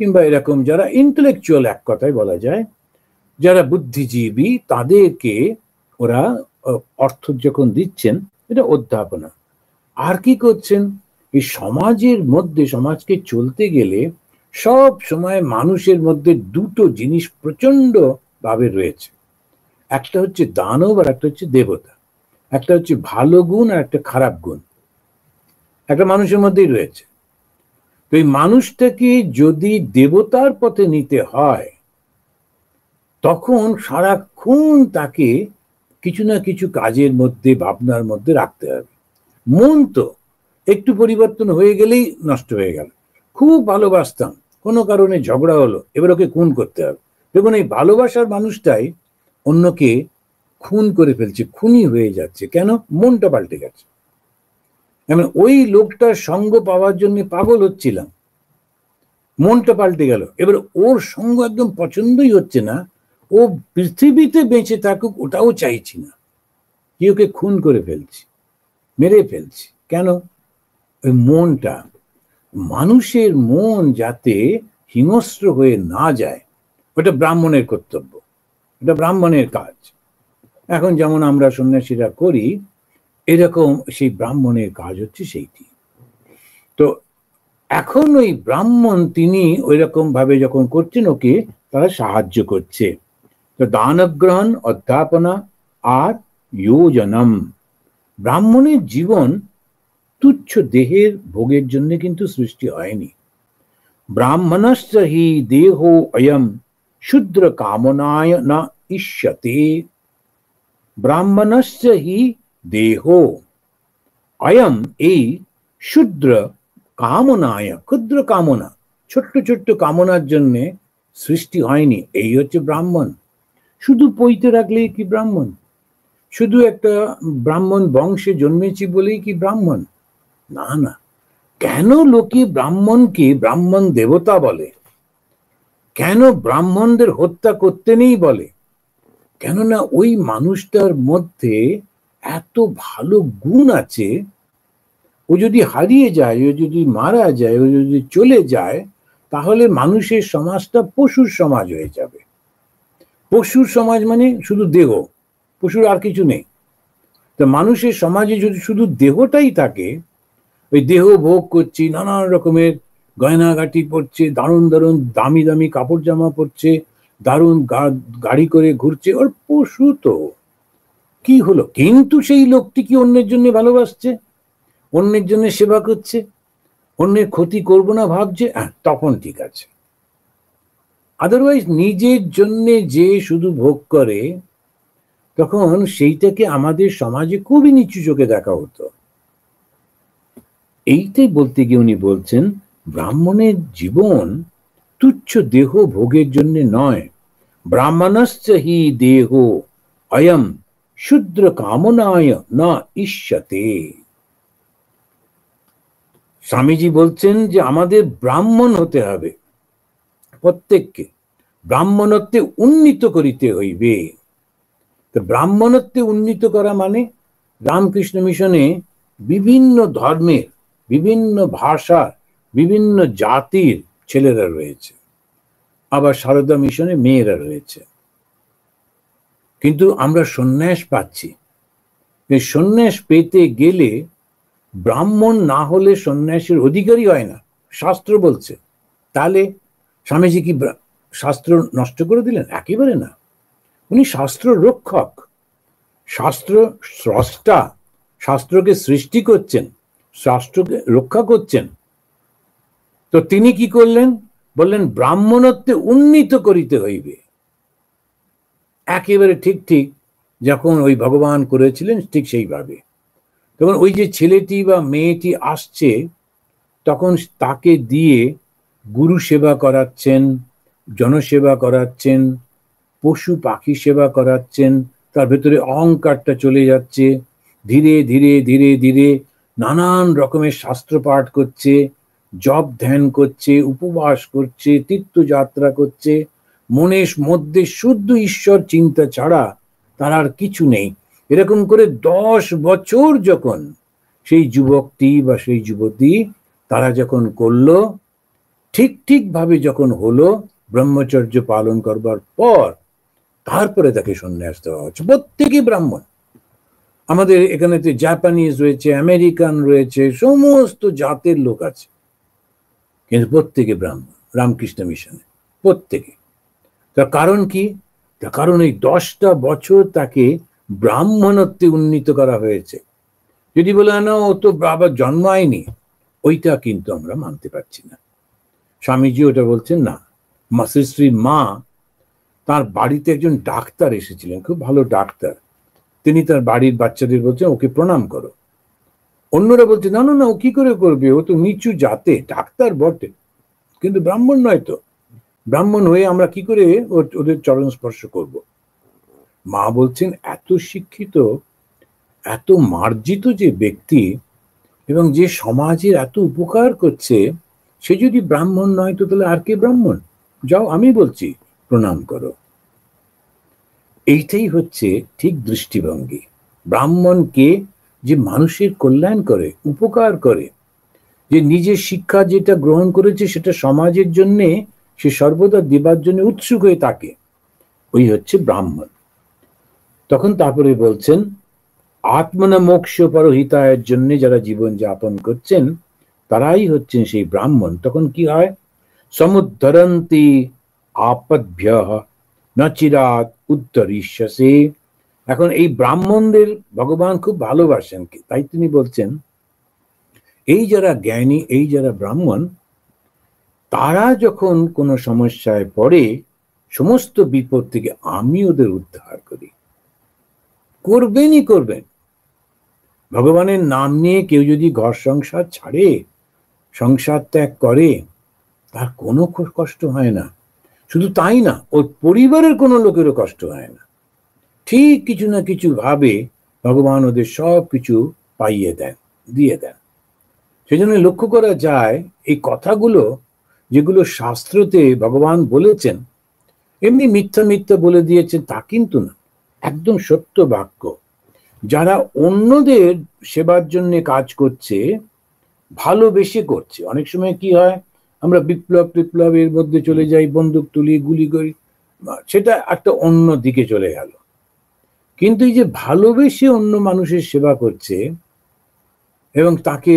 কিংবা এরকম যারা ইন্টেলেকচুয়াল, এক কথায় বলা যায় যারা বুদ্ধিজীবী, তাদেরকে ওরা অর্থ যখন দিচ্ছেন, এটা অধ্যাপনা। আর কি করছেন, এই সমাজের মধ্যে, সমাজকে চলতে গেলে সব সময় মানুষের মধ্যে দুটো জিনিস প্রচন্ড ভাবে রয়েছে, একটা হচ্ছে দানব আর একটা হচ্ছে দেবতা, একটা হচ্ছে ভালো গুণ আর একটা খারাপ গুণ, একটা মানুষের মধ্যেই রয়েছে। তো এই মানুষটাকে যদি দেবতার পথে নিতে হয়, তখন সারাক্ষণ তাকে কিছু না কিছু কাজের মধ্যে, ভাবনার মধ্যে রাখতে হবে। মন তো একটু পরিবর্তন হয়ে গেলেই নষ্ট হয়ে গেল। খুব ভালোবাসতাম, কোনো কারণে ঝগড়া হলো, এবার ওকে খুন করতে হবে। দেখুন, এই ভালোবাসার মানুষটাই অন্যকে খুন করে ফেলছে, খুনি হয়ে যাচ্ছে। কেন? মনটা পাল্টে গেছে। আমি ওই লোকটার সঙ্গ পাওয়ার জন্য পাগল হচ্ছিলাম, মনটা পাল্টে গেল, এবার ওর সঙ্গ একদম পছন্দই হচ্ছে না, ও পৃথিবীতে বেঁচে থাকুক ওটাও চাইছি না, কি ওকে খুন করে ফেলছি, মেরে ফেলছি। কেন? ওই মনটা, মানুষের মন যাতে হিংস্র হয়ে না যায়, ওটা ব্রাহ্মণের কর্তব্য, এটা ব্রাহ্মণের কাজ। এখন যেমন আমরা সন্ন্যাসীরা করি, এরকম সেই ব্রাহ্মণের কাজ হচ্ছে সেইটি। তো এখন ওই ব্রাহ্মণ তিনি ওই রকম ভাবে যখন করছেন, ওকে তারা সাহায্য করছে। তো দানগ্রহণ, অধ্যাপনা আর যোজনম। ব্রাহ্মণের জীবন তুচ্ছ দেহের ভোগের জন্য কিন্তু সৃষ্টি হয়নি। ব্রাহ্মণস্য হি দেহো অয়ম শূদ্র কামনায় না ইষ্যতে। ব্রাহ্মণস্য হি দেহো অয়ম, এই শূদ্র কামনায়, ক্ষুদ্র কামনা, ছোট্ট ছোট্ট কামনার জন্য সৃষ্টি হয়নি। এই হচ্ছে ব্রাহ্মণ। শুধু পৈতে রাখলেই কি ব্রাহ্মণ? শুধু একটা ব্রাহ্মণ বংশে জন্মেছি বলেই কি ব্রাহ্মণ? না না। কেন লোকে ব্রাহ্মণকে ব্রাহ্মণ দেবতা বলে? কেন ব্রাহ্মণদের হত্যা করতে নেই বলে? কেননা ওই মানুষটার মধ্যে এত ভালো গুণ আছে, ও যদি হারিয়ে যায়, ও যদি মারা যায়, ও যদি চলে যায়, তাহলে মানুষের সমাজটা পশুর সমাজ হয়ে যাবে। পশুর সমাজ মানে শুধু দেহ, পশুর আর কিছু নেই। তো মানুষের সমাজে যদি শুধু দেহটাই থাকে, ওই দেহ ভোগ করছি, নানান রকমের গয়নাগাটি পড়ছে, দারুণ দারুণ দামি দামি কাপড় জামা পরছে, দারুণ গাড়ি করে ঘুরছে, ওর পশু তো কি হলো? কিন্তু সেই লোকটি কি অন্যের জন্য ভালোবাসছে, অন্যের জন্য সেবা করছে, অন্যের ক্ষতি করব না ভাবছে, তখন ঠিক আছে। আদারওয়াইজ নিজের জন্য যে শুধু ভোগ করে, তখন সেইটাকে আমাদের সমাজে খুবই নিচু চোখে দেখা হতো। এইটাই বলতে গিয়ে উনি বলছেন, ব্রাহ্মণের জীবন তুচ্ছ দেহ ভোগের জন্য নয়। ব্রাহ্মণস্য হি দেহ অয়ম শূদ্র কামনায় না ইষ্যতে। স্বামীজি বলছেন যে আমাদের ব্রাহ্মণ হতে হবে, প্রত্যেককে ব্রাহ্মণত্বে উন্নীত করিতে হইবে। তো ব্রাহ্মণত্বে উন্নীত করা মানে, রামকৃষ্ণ মিশনে বিভিন্ন ধর্মের, বিভিন্ন ভাষার, বিভিন্ন জাতির ছেলেরা রয়েছে, আবার সারদা মিশনে মেয়েরা রয়েছে। কিন্তু আমরা সন্ন্যাস পাচ্ছি, এই সন্ন্যাস পেতে গেলে ব্রাহ্মণ না হলে সন্ন্যাসীর অধিকারী হয় না, শাস্ত্র বলছে। তাহলে স্বামীজি কি শাস্ত্র নষ্ট করে দিলেন? একেবারে না। উনি শাস্ত্র রক্ষক, শাস্ত্র স্রষ্টা, শাস্ত্রকে সৃষ্টি করছেন, শাস্ত্রকে রক্ষা করছেন। তো তিনি কি করলেন? বললেন ব্রাহ্মণত্বে উন্নীত করিতে হইবে। একেবারে ঠিক ঠিক যখন ওই ভগবান করেছিলেন ঠিক সেইভাবে। তখন ওই যে ছেলেটি বা মেয়েটি আসছে, তখন তাকে দিয়ে গুরু সেবা করাচ্ছেন, জনসেবা করাচ্ছেন, পশু পাখি সেবা করাচ্ছেন। তার ভেতরে অহংকারটা চলে যাচ্ছে। ধীরে ধীরে ধীরে ধীরে নানান রকমের শাস্ত্র পাঠ করছে, জপ ধ্যান করছে, উপবাস করছে, তীর্থযাত্রা করছে। মনের মধ্যে শুদ্ধ ঈশ্বর চিন্তা ছাড়া তার আর কিছু নেই। এরকম করে 10 বছর যখন সেই যুবকটি বা সেই যুবতী তারা যখন করলো, ঠিক ঠিকভাবে যখন হলো, ব্রহ্মচর্য পালন করবার পর তারপরে তাকে সন্ন্যাস দেওয়া হচ্ছে। প্রত্যেকেই ব্রাহ্মণ। আমাদের এখানে তো জাপানিজ রয়েছে, আমেরিকান রয়েছে, সমস্ত জাতের লোক আছে, কিন্তু প্রত্যেকে ব্রাহ্মণ রামকৃষ্ণ মিশনে, প্রত্যেকে। তার কারণ কি? তার কারণ এই 10টা বছর তাকে ব্রাহ্মণত্বে উন্নীত করা হয়েছে। যদি বলে না ও তো আবার জন্মায়নি, ওইটা কিন্তু আমরা মানতে পারছি না। স্বামীজি ওটা বলছেন না। শ্রী মা, তার বাড়িতে একজন ডাক্তার এসেছিলেন, খুব ভালো ডাক্তার। তিনি তার বাড়ির বাচ্চাদের বলছেন ওকে প্রণাম করো। অন্যরা বলছে না না না, ও কি করে করবে, ও তো নিচু জাতে, ডাক্তার বটে কিন্তু ব্রাহ্মণ নয়। তো ব্রাহ্মণ হয়ে আমরা কি করে ওদের চরণ স্পর্শ করব? মা বলছেন এত শিক্ষিত, এত মার্জিত যে ব্যক্তি এবং যে সমাজের এত উপকার করছে, সে যদি ব্রাহ্মণ নয় তো তাহলে আর কে ব্রাহ্মণ? যাও, আমি বলছি প্রণাম করো। এইটাই হচ্ছে ঠিক দৃষ্টিভঙ্গি। ব্রাহ্মণকে যে মানুষের কল্যাণ করে, উপকার করে, যে নিজের শিক্ষা যেটা গ্রহণ করেছে সেটা সমাজের জন্যে সে সর্বদা দেবার জন্য উৎসুক হয়ে থাকে, ওই হচ্ছে ব্রাহ্মণ। তখন তারপরে বলছেন আত্মনা মোক্ষ পরহিতায়ের জন্য যারা জীবন যাপন করছেন তারাই হচ্ছেন সেই ব্রাহ্মণ। তখন কি হয়? সমুদ্ধরন্তি আপদ্ভ্যঃ নচিরাত উদ্ধরিষ্যসে। এখন এই ব্রাহ্মণদের ভগবান খুব ভালোবাসেন, তাই তিনি বলছেন এই যারা জ্ঞানী, এই যারা ব্রাহ্মণ, তারা যখন কোনো সমস্যায় পড়ে, সমস্ত বিপদ থেকে আমি ওদের উদ্ধার করি। করবেনই করবেন। ভগবানের নাম নিয়ে কেউ যদি ঘর সংসার ছাড়ে, সংসার ত্যাগ করে, তার কোনো কষ্ট হয় না। শুধু তাই না, ওর পরিবারের কোনো লোকেরও কষ্ট হয় না। ঠিক কিছু না কিছু ভাবে ভগবান ওদের সব কিছু পাইয়ে দেন, দিয়ে দেন। সেজন্য লক্ষ্য করা যায় এই কথাগুলো যেগুলো শাস্ত্রতে ভগবান বলেছেন, এমনি মিথ্যা মিথ্যা বলে দিয়েছেন তা কিন্তু না, একদম সত্য বাক্য। যারা অন্যদের সেবার জন্য কাজ করছে, ভালোবেসে করছে। অনেক সময় কি হয়, আমরা বিপ্লবের মধ্যে চলে যাই, বন্দুক তুলি, গুলি করি, সেটা একটা অন্য দিকে চলে গেল। কিন্তু এই যে ভালোবেসে অন্য মানুষের সেবা করছে এবং তাকে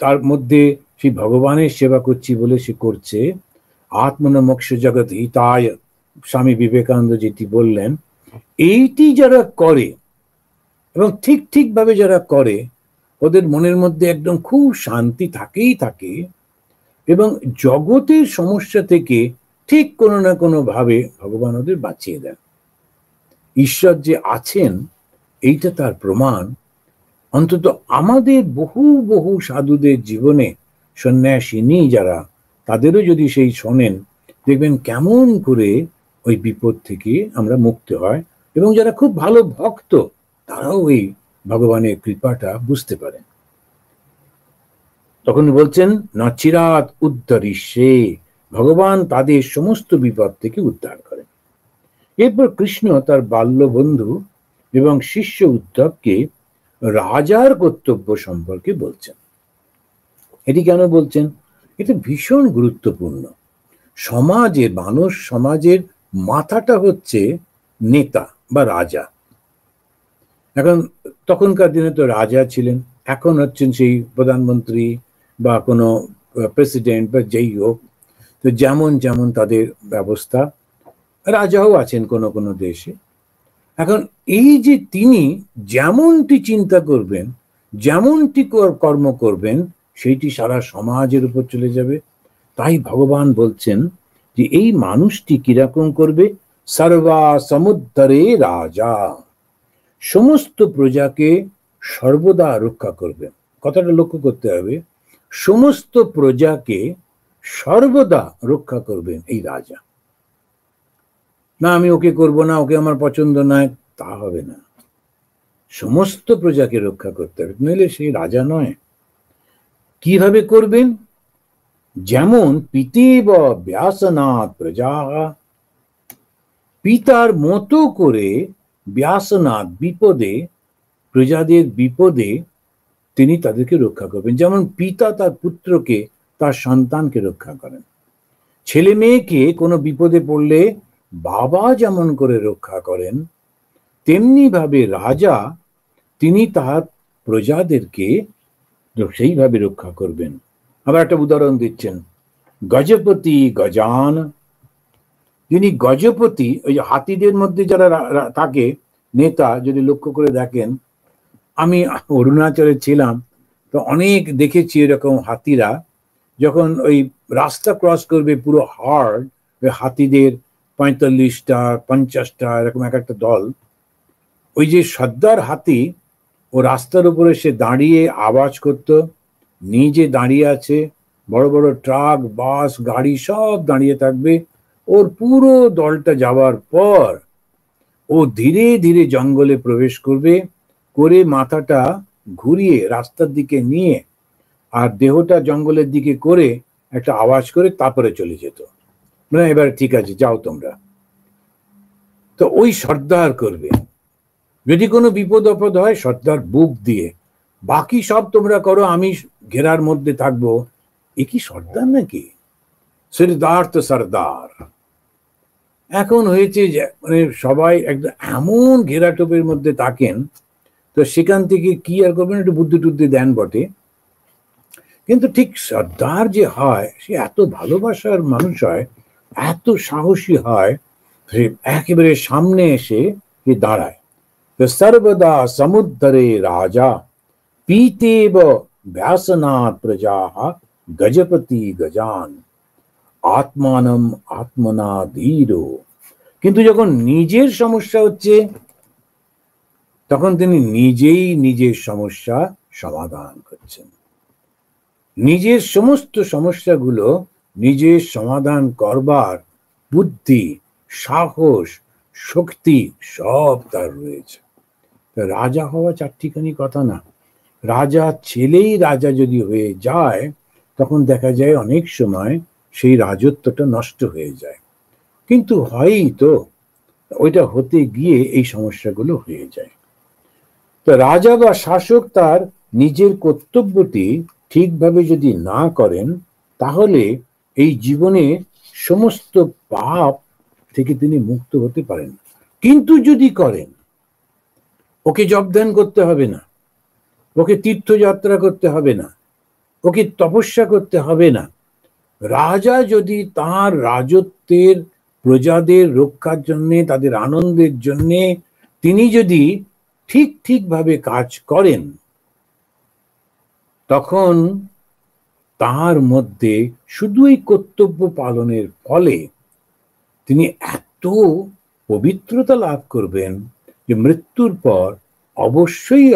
তার মধ্যে সেই ভগবানের সেবা করছি বলে সে করছে, আত্মনা মোক্ষ জগৎ হিতায়, স্বামী বিবেকানন্দ যেটি বললেন, এইটি যারা করে এবং ঠিক ঠিকভাবে যারা করে, ওদের মনের মধ্যে একদম খুব শান্তি থাকেই থাকে এবং জগতের সমস্যা থেকে ঠিক কোনো না কোনো ভাবে ভগবান ওদের বাঁচিয়ে দেন। ঈশ্বর যে আছেন এইটা তার প্রমাণ। অন্তত আমাদের বহু বহু সাধুদের জীবনে সন্ন্যাসিনী যারা, তাদেরও যদি সেই শোনেন, দেখবেন কেমন করে ওই বিপদ থেকে আমরা মুক্ত হয়। এবং যারা খুব ভালো ভক্ত তারাও ওই ভগবানের কৃপাটা বুঝতে পারেন। তখন বলছেন নচিরাত উদ্ধরিষ্যে, ভগবান তাদের সমস্ত বিপদ থেকে উদ্ধার করেন। এরপর কৃষ্ণ তার বাল্য বন্ধু এবং শিষ্য উদ্ধবকে রাজার কর্তব্য সম্পর্কে বলছেন। এটি কেন বলছেন? এটা ভীষণ গুরুত্বপূর্ণ। সমাজের মানুষ, সমাজের মাথাটা হচ্ছে নেতা বা রাজা। এখন তখনকার দিনে তো রাজা ছিলেন, এখন হচ্ছেন সেই প্রধানমন্ত্রী বা কোনো প্রেসিডেন্ট বা যেই হোক, তো যেমন যেমন তাদের ব্যবস্থা, রাজাও আছেন কোনো কোনো দেশে। এখন এই যে তিনি যেমনটি চিন্তা করবেন, যেমনটি কর্ম করবেন, সেইটি সারা সমাজের উপর চলে যাবে। তাই ভগবান বলছেন যে এই মানুষটি কিরকম করবে, সর্বা সমুদ্রে রাজা, সমস্ত প্রজাকে সর্বদা রক্ষা করবেন। কথাটা লক্ষ্য করতে হবে, সমস্ত প্রজাকে সর্বদা রক্ষা করবেন এই রাজা। না আমি ওকে করব না, ওকে আমার পছন্দ নয়, তা হবে না। সমস্ত প্রজাকে রক্ষা করতে হবে, নইলে সেই রাজা নয়। কিভাবে করবেন? যেমন পিতেব ব্যাসনাথ প্রজা, পিতার মতো করে ব্যাসনাথ বিপদে, প্রজাদের বিপদে তিনি তাদেরকে রক্ষা করবেন। যেমন পিতা তার পুত্রকে, তার সন্তানকে রক্ষা করেন, ছেলে মেয়েকে কোনো বিপদে পড়লে বাবা যেমন করে রক্ষা করেন, তেমনি ভাবে রাজা তিনি তার প্রজাদেরকে সেইভাবে রক্ষা করবেন। আবার একটা উদাহরণ দিচ্ছেন, গজপতি গজান, যিনি গজপতি, ওই যে হাতিদের মধ্যে যারা থাকে নেতা, যদি লক্ষ্য করে দেখেন, আমি অরুণাচলে ছিলাম তো অনেক দেখেছি এরকম হাতিরা যখন ওই রাস্তা ক্রস করবে পুরো হার্ড, ওই হাতিদের 45টা 50টা এরকম এক একটা দল, ওই যে সর্দার হাতি ও রাস্তার উপরে সে দাঁড়িয়ে আওয়াজ করত, নিজে দাঁড়িয়ে আছে, বড় বড় ট্রাক বাস গাড়ি সব দাঁড়িয়ে থাকবে, ওর পুরো দলটা যাওয়ার পর ও ধীরে ধীরে জঙ্গলে প্রবেশ করবে, করে মাথাটা ঘুরিয়ে রাস্তার দিকে নিয়ে আর দেহটা জঙ্গলের দিকে করে একটা আওয়াজ করে তারপরে চলে যেত, মানে এবার ঠিক আছে যাও তোমরা। তো ওই সর্দার করবে, যদি কোনো বিপদ আপদ হয় সর্দার বুক দিয়ে, বাকি সব তোমরা করো, আমি ঘেরার মধ্যে থাকবো। এ কি সর্দার নাকি? সর্দার তো সর্দার। এখন হয়েছে যে মানে সবাই একদম এমন ঘেরাটোপের মধ্যে থাকেন, তো সেখান থেকে কি আর করবেন, একটু বুদ্ধি টুদ্ধি দেন বটে, কিন্তু ঠিক সর্দার যে হয় সে এত ভালোবাসার মানুষ হয়, এত সাহসী হয়, সে একেবারে সামনে এসে দাঁড়ায়। তো সর্বদা সমুদ্রে রাজা, পীতেব ব্যাসনাথ প্রজা, গজপতি গজান, আত্মানম আত্মনা ধীর। কিন্তু যখন নিজের সমস্যা হচ্ছে তখন তিনি নিজেই নিজের সমস্যা সমাধান করছেন। নিজের সমস্ত সমস্যাগুলো নিজের সমাধান করবার বুদ্ধি, সাহস, শক্তি সব তার রয়েছে। রাজা হওয়া চারটিখানি কথা না, রাজা ছেলেই রাজা যদি হয়ে যায় তখন দেখা যায় অনেক সময় সেই রাজত্বটা নষ্ট হয়ে যায়, কিন্তু হয়ই তো, ওইটা হতে গিয়ে এই সমস্যাগুলো হয়ে যায়। তো রাজা বা শাসক তার নিজের কর্তব্যটি ঠিকভাবে যদি না করেন তাহলে এই জীবনে সমস্ত পাপ থেকে তিনি মুক্ত হতে পারেন। কিন্তু যদি করেন, ওকে জপধ্যান করতে হবে না, ওকে তীর্থযাত্রা করতে হবে না, ওকে তপস্যা করতে হবে না, রাজা যদি তার রাজত্বের প্রজাদের রক্ষার জন্যে, তাদের আনন্দের জন্যে তিনি যদি ঠিকভাবে কাজ করেন, তখন তার মধ্যে শুধুই কর্তব্য পালনের ফলে তিনি এত পবিত্রতা লাভ করবেন যে মৃত্যুর পর অবশ্যই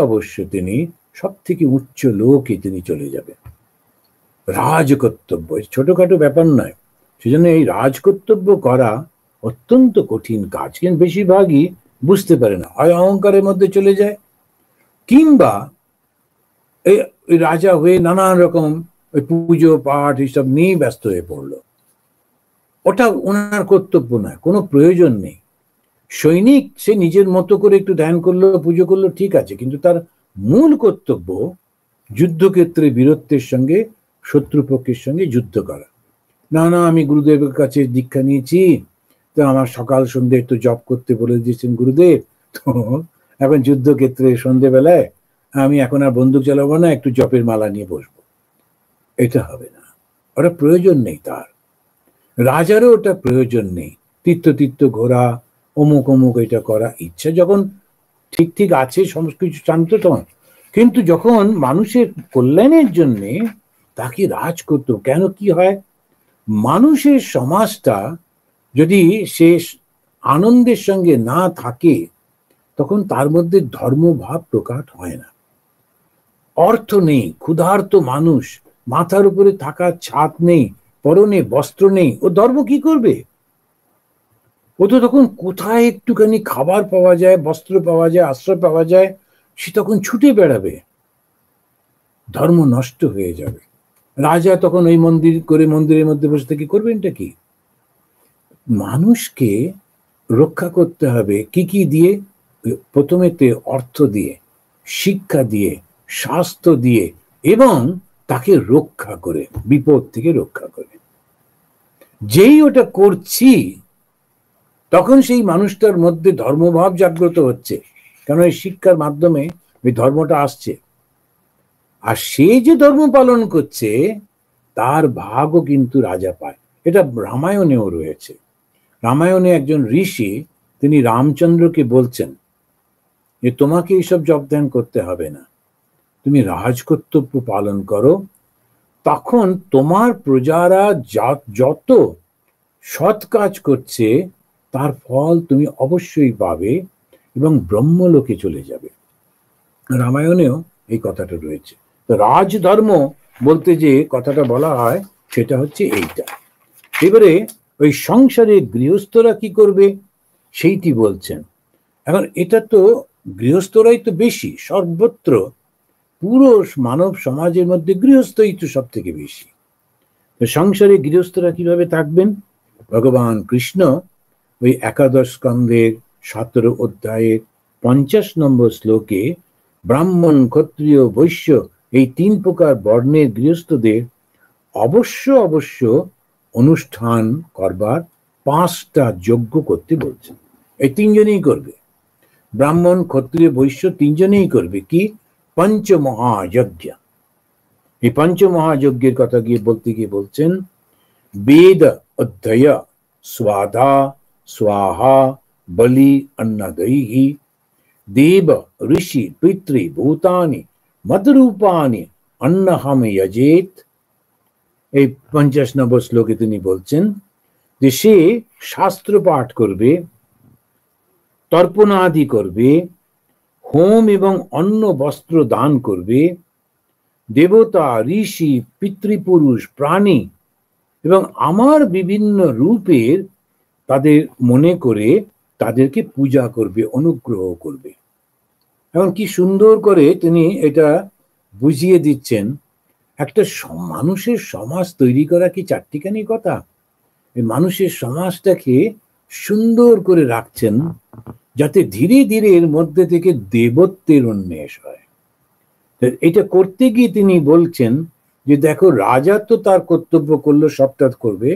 তিনি সব থেকে উচ্চ লোকে তিনি চলে যাবেন। রাজকর্তব্য ছোটখাটো ব্যাপার নয়, সেজন্য এই রাজকর্তব্য করা অত্যন্ত কঠিন কাজ, কিন্তু বেশিরভাগই বুঝতে পারে না, হয় অহংকারের মধ্যে চলে যায়, কিংবা এই রাজা হয়ে নানান রকম ওই পুজো পাঠ এইসব নিয়ে ব্যস্ত হয়ে পড়লো। ওটা ওনার কর্তব্য নয়, কোনো প্রয়োজন নেই। সৈনিক সে নিজের মতো করে একটু ধ্যান করলো, পুজো করলো, ঠিক আছে, কিন্তু তার মূল কর্তব্য যুদ্ধক্ষেত্রে বীরত্বের সঙ্গে শত্রুপক্ষের সঙ্গে যুদ্ধ করা। না আমি গুরুদেবের কাছে দীক্ষা নিয়েছি, তো আমার সকাল সন্ধ্যে একটু জপ করতে বলে দিয়েছেন গুরুদেব, তো এখন যুদ্ধক্ষেত্রে সন্ধ্যেবেলায় আমি এখন আর বন্দুক চালাবো না, একটু জপের মালা নিয়ে বসবো। এটা হবে না, ওটা প্রয়োজন নেই তার। রাজারও ওটা প্রয়োজন নেই। তীর্থ তীর্থ ঘোরা, অমুক অমুক এটা করা, ইচ্ছা যখন ঠিক ঠিক আছে সমস্ত কিছু শান্ত তখন। কিন্তু যখন মানুষের কল্যাণের জন্যে তাকে রাজ করতো, কেন কি হয়, মানুষের সমাজটা যদি সে আনন্দের সঙ্গে না থাকে তখন তার মধ্যে ধর্মভাব প্রকাশ হয় না। অর্থ নেই, ক্ষুধার্ত মানুষ, মাথার উপরে থাকার ছাদ নেই, পরনে বস্ত্র নেই, ও ধর্ম কি করবে? ও তো তখন কোথায় একটুখানি খাবার পাওয়া যায়, বস্ত্র পাওয়া যায়, আশ্রয় পাওয়া যায়, সে তখন ছুটে বেড়াবে। ধর্ম নষ্ট হয়ে যাবে। রাজা তখন ওই মন্দির করে মন্দিরের মধ্যে বসে থেকে করবেনটা কি? মানুষকে রক্ষা করতে হবে কি কি দিয়ে? প্রথমেতে অর্থ দিয়ে, শিক্ষা দিয়ে, স্বাস্থ্য দিয়ে, এবং তাকে রক্ষা করে, বিপদ থেকে রক্ষা করে। যেই ওটা করছি তখন সেই মানুষটার মধ্যে ধর্মভাব জাগ্রত হচ্ছে, কারণ এই শিক্ষার মাধ্যমে ওই ধর্মটা আসছে। আর সে যে ধর্ম পালন করছে তার ভাগও কিন্তু রাজা পায়। এটা রামায়ণেও রয়েছে। রামায়ণে একজন ঋষি তিনি রামচন্দ্রকে বলছেন যে তোমাকে এইসব জপ ধ্যান করতে হবে না, তুমি রাজকর্তব্য পালন করো, তখন তোমার প্রজারা যত সৎ কাজ করছে তার ফল তুমি অবশ্যই পাবে এবং ব্রহ্মলোকে চলে যাবে। রামায়ণেও এই কথাটা রয়েছে। তো রাজধর্ম বলতে যে কথাটা বলা হয় সেটা হচ্ছে এইটা। এবারে ওই সংসারে গৃহস্থরা কি করবে সেইটি বলছেন। এখন এটা তো গৃহস্থরাই তো বেশি, সর্বত্র পুরো মানব সমাজের মধ্যে গৃহস্থই তো সব থেকে বেশি। তো সংসারে গৃহস্থরা কিভাবে থাকবেন? ভগবান কৃষ্ণ ওই একাদশ স্কন্ধের 17 অধ্যায়ের 50 নম্বর শ্লোকে ব্রাহ্মণ, ক্ষত্রিয়, বৈশ্য এই 3 প্রকার বর্ণের গৃহস্থদের অবশ্য অবশ্য অনুষ্ঠান করবার 5টা যজ্ঞ করতে বলছেন। এই 3 জনেই করবে, ব্রাহ্মণ, ক্ষত্রিয়, বৈশ্য 3 জনেই করবে কি? পঞ্চমহাযজ্ঞ। এই পঞ্চমহাযজ্ঞের কথা বলতে গিয়ে বলছেন বেদ অধ্যয় স্বাধা स्वाहा बलि अन्नदैहि देव ऋषि पितृ भूतानि मदरूपानि अन्नहम यजेत। এই 50 নম্বর শ্লোকে তিনি বলছেন যে সে শাস্ত্র পাঠ করবে, তর্পণাদি করবে, হোম এবং অন্ন বস্ত্র দান করবে, দেবতা, ঋষি, পিতৃপুরুষ, প্রাণী এবং আমার বিভিন্ন রূপের তাদের মনে করে তাদেরকে পূজা করবে, অনুগ্রহ করবে। এখন কি সুন্দর করে তিনি এটা বুঝিয়ে দিচ্ছেন। একটা মানুষের সমাজ তৈরি করা কি চারটিখানি কথা? এই মানুষের সমাজটাকে সুন্দর করে রাখছেন যাতে ধীরে ধীরে এর মধ্যে থেকে দেবত্বের উন্মেষ হয়। এটা করতে গিয়ে তিনি বলছেন যে দেখো, রাজা তো তার কর্তব্য করলো, সবটা করবে,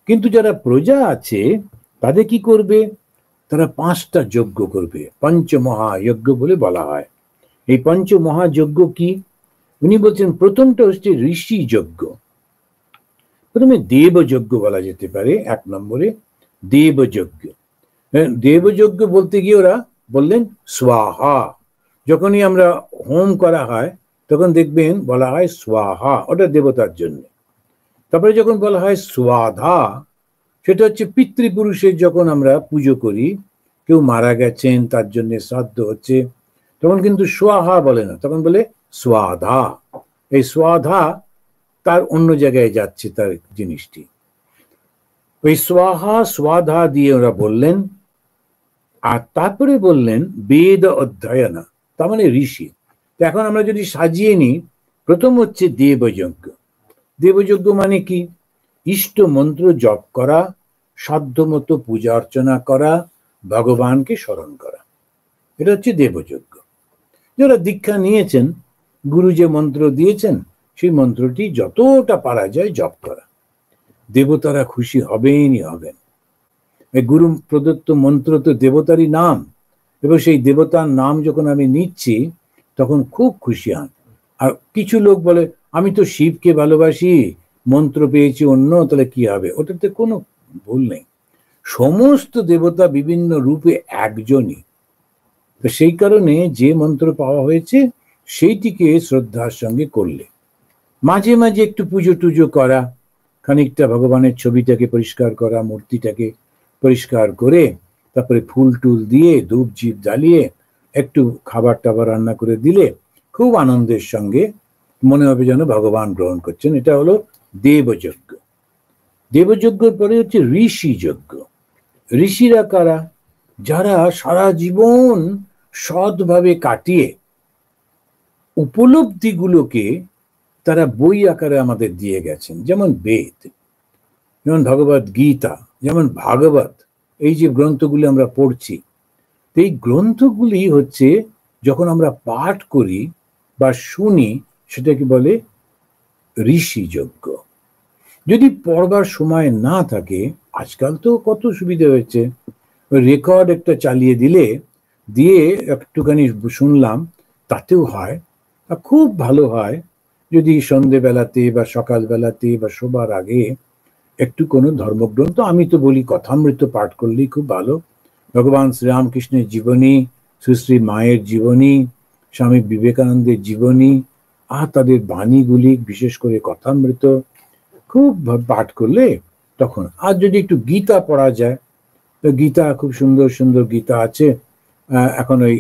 কিন্তু যারা প্রজা আছে তাদের কি করবে? তারা 5টা যজ্ঞ করবে, পঞ্চমহাযজ্ঞ বলে বলা হয়। এই পঞ্চমহাযজ্ঞ কি? উনি বলছেন প্রথমটা হচ্ছে ঋষি যজ্ঞ। প্রথমে দেবযজ্ঞ বলা যেতে পারে, 1 নম্বরে দেবযজ্ঞ। দেবযজ্ঞ বলতে গিয়ে ওরা বললেন স্বাহা। যখনই আমরা হোম করা হয় তখন দেখবেন বলা হয় স্বাহা, ওটা দেবতার জন্য। তারপরে যখন বলা হয় স্বাধা, সেটা হচ্ছে পিতৃপুরুষের যখন আমরা পুজো করি, কেউ মারা গেছেন তার জন্য শ্রাদ্ধ হচ্ছে, তখন কিন্তু স্বাহা বলে না, তখন বলে স্বাধা। এই স্বাধা তার অন্য জায়গায় যাচ্ছে তার জিনিসটি। ওই স্বাহা স্বাধা দিয়ে ওরা বললেন। আর তারপরে বললেন বেদ অধ্যয়না, তার মানে ঋষি। এখন আমরা যদি সাজিয়ে নিই, প্রথম হচ্ছে দেবযজ্ঞ। দেবযজ্ঞ মানে কি? ইষ্ট মন্ত্র জপ করা, সাধ্যমতো পূজা অর্চনা করা, ভগবানকে স্মরণ করা, এটা হচ্ছে দেবযজ্ঞ। যারা দীক্ষা নিয়েছেন, গুরু যে মন্ত্র দিয়েছেন সেই মন্ত্রটি যতটা পারা যায় জপ করা। দেবতারা খুশি হবেনই হবেন। এই গুরু প্রদত্ত মন্ত্র তো দেবতারই নাম, এবং সেই দেবতার নাম যখন আমি নিচ্ছি তখন খুব খুশি হন। আর কিছু লোক বলে আমি তো শিবকে ভালোবাসি, মন্ত্র পেয়েছি অন্য, তাহলে কি হবে? ওটাতে কোনো ভুল নেই। সমস্ত দেবতা বিভিন্ন রূপে একজনই। তো সেই কারণে যে মন্ত্র পাওয়া হয়েছে সেইটিকে শ্রদ্ধার সঙ্গে করলে, মাঝে মাঝে একটু পুজো টুজো করা, খানিকটা ভগবানের ছবিটাকে পরিষ্কার করা, মূর্তিটাকে পরিষ্কার করে তারপরে ফুল টুল দিয়ে ধূপ জিপ জ্বালিয়ে একটু খাবার টাবার রান্না করে দিলে খুব আনন্দের সঙ্গে মনে হবে যেন ভগবান গ্রহণ করছেন। এটা হলো দেবযজ্ঞ। দেবযজ্ঞের পরে হচ্ছে ঋষি যজ্ঞ। ঋষিরা কারা? যারা সারা জীবন সৎভাবে কাটিয়ে উপলব্ধিগুলোকে তারা বই আকারে আমাদের দিয়ে গেছেন। যেমন বেদ, যেমন ভগবদ গীতা, যেমন ভাগবত, এই যে গ্রন্থগুলি আমরা পড়ছি, এই গ্রন্থগুলি হচ্ছে যখন আমরা পাঠ করি বা শুনি সেটাকে বলে ঋষি যজ্ঞ। যদি পড়বার সময় না থাকে, আজকাল তো কত সুবিধা হয়েছে, রেকর্ড একটা চালিয়ে দিলে, দিয়ে একটুখানি শুনলাম, তাতেও হয়। আর খুব ভালো হয় যদি সন্ধেবেলাতে বা সকালবেলাতে বা শোবার আগে একটু কোনো ধর্মগ্রন্থ, আমি তো বলি কথামৃত পাঠ করলেই খুব ভালো। ভগবান শ্রীরামকৃষ্ণের জীবনী, শ্রী শ্রী মায়ের জীবনী, স্বামী বিবেকানন্দের জীবনী, আর তাদের বাণীগুলি, বিশেষ করে কথামৃত খুব পাঠ করলে তখন। আর যদি একটু গীতা পড়া যায়, তো গীতা খুব সুন্দর সুন্দর গীতা আছে, এখন ওই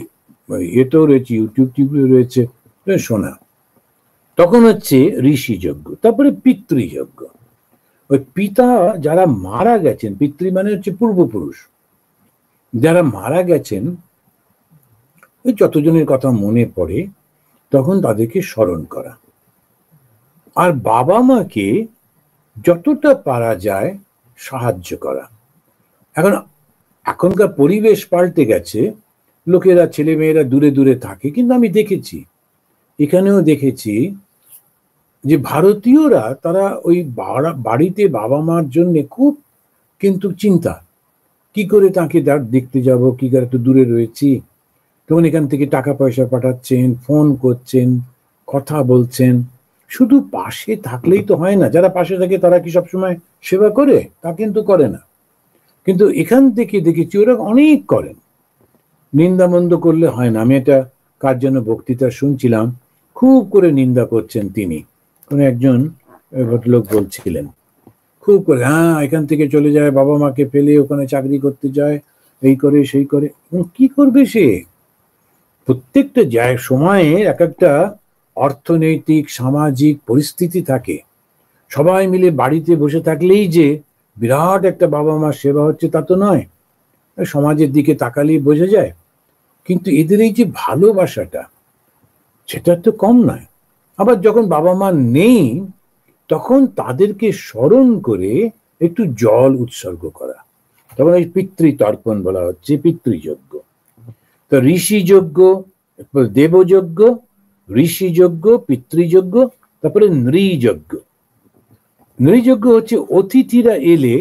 এতেও রয়েছে, ইউটিউব টিউবে রয়েছে, শোনা। তখন হচ্ছে ঋষি যজ্ঞ। তারপরে পিতৃযজ্ঞ। ওই পিতা যারা মারা গেছেন, পিতৃ মানে হচ্ছে পূর্বপুরুষ, যারা মারা গেছেন, ওই যতজনের কথা মনে পড়ে তখন তাদেরকে স্মরণ করা। আর বাবা মাকে যতটা পারা যায় সাহায্য করা। এখনকার পরিবেশ পাল্টে গেছে, লোকেরা, ছেলে মেয়েরা দূরে দূরে থাকে, কিন্তু আমি দেখেছি, এখানেও দেখেছি যে ভারতীয়রা তারা ওই বাড়িতে বাবা মার জন্য খুব কিন্তু চিন্তা, কি করে তাকে দেখতে যাব, কি করে, একটু দূরে রয়েছি, তখন এখান থেকে টাকা পয়সা পাঠাচ্ছেন, ফোন করছেন, কথা বলছেন। শুধু পাশে থাকলেই তো হয় না, যারা পাশে থাকে তারা কি সবসময় সেবা করে? তা কিন্তু করে না। কিন্তু এখান থেকে দেখেছি ওরা অনেক করেন, নিন্দামন্দ করলে হয় না। আমি এটা কার জন্য বক্তৃতা শুনছিলাম, খুব করে নিন্দা করছেন তিনি, কোন একজন ভদ্রলোক বলছিলেন, খুব করে, হ্যাঁ এখান থেকে চলে যায়, বাবা মাকে ফেলে ওখানে চাকরি করতে যায়, এই করে সেই করে। কি করবে সে? প্রত্যেকটা সময়ে এক একটা অর্থনৈতিক সামাজিক পরিস্থিতি থাকে। সবাই মিলে বাড়িতে বসে থাকলেই যে বিরাট একটা বাবা মার সেবা হচ্ছে তা তো নয়, সমাজের দিকে তাকালেই বোঝা যায়। কিন্তু এদের এই যে ভালোবাসাটা, সেটা তো কম নয়। আবার যখন বাবা মা নেই তখন তাদেরকে স্মরণ করে একটু জল উৎসর্গ করা, তখন এই পিতৃতর্পণ বলা হচ্ছে, পিতৃযজ্ঞ। তো ঋষি যজ্ঞ, দেবযজ্ঞ, ঋষি যজ্ঞ, পিতৃযজ্ঞ, তারপরে নৃযজ্ঞ। নৃযজ্ঞ হচ্ছে অতিথিরা এলে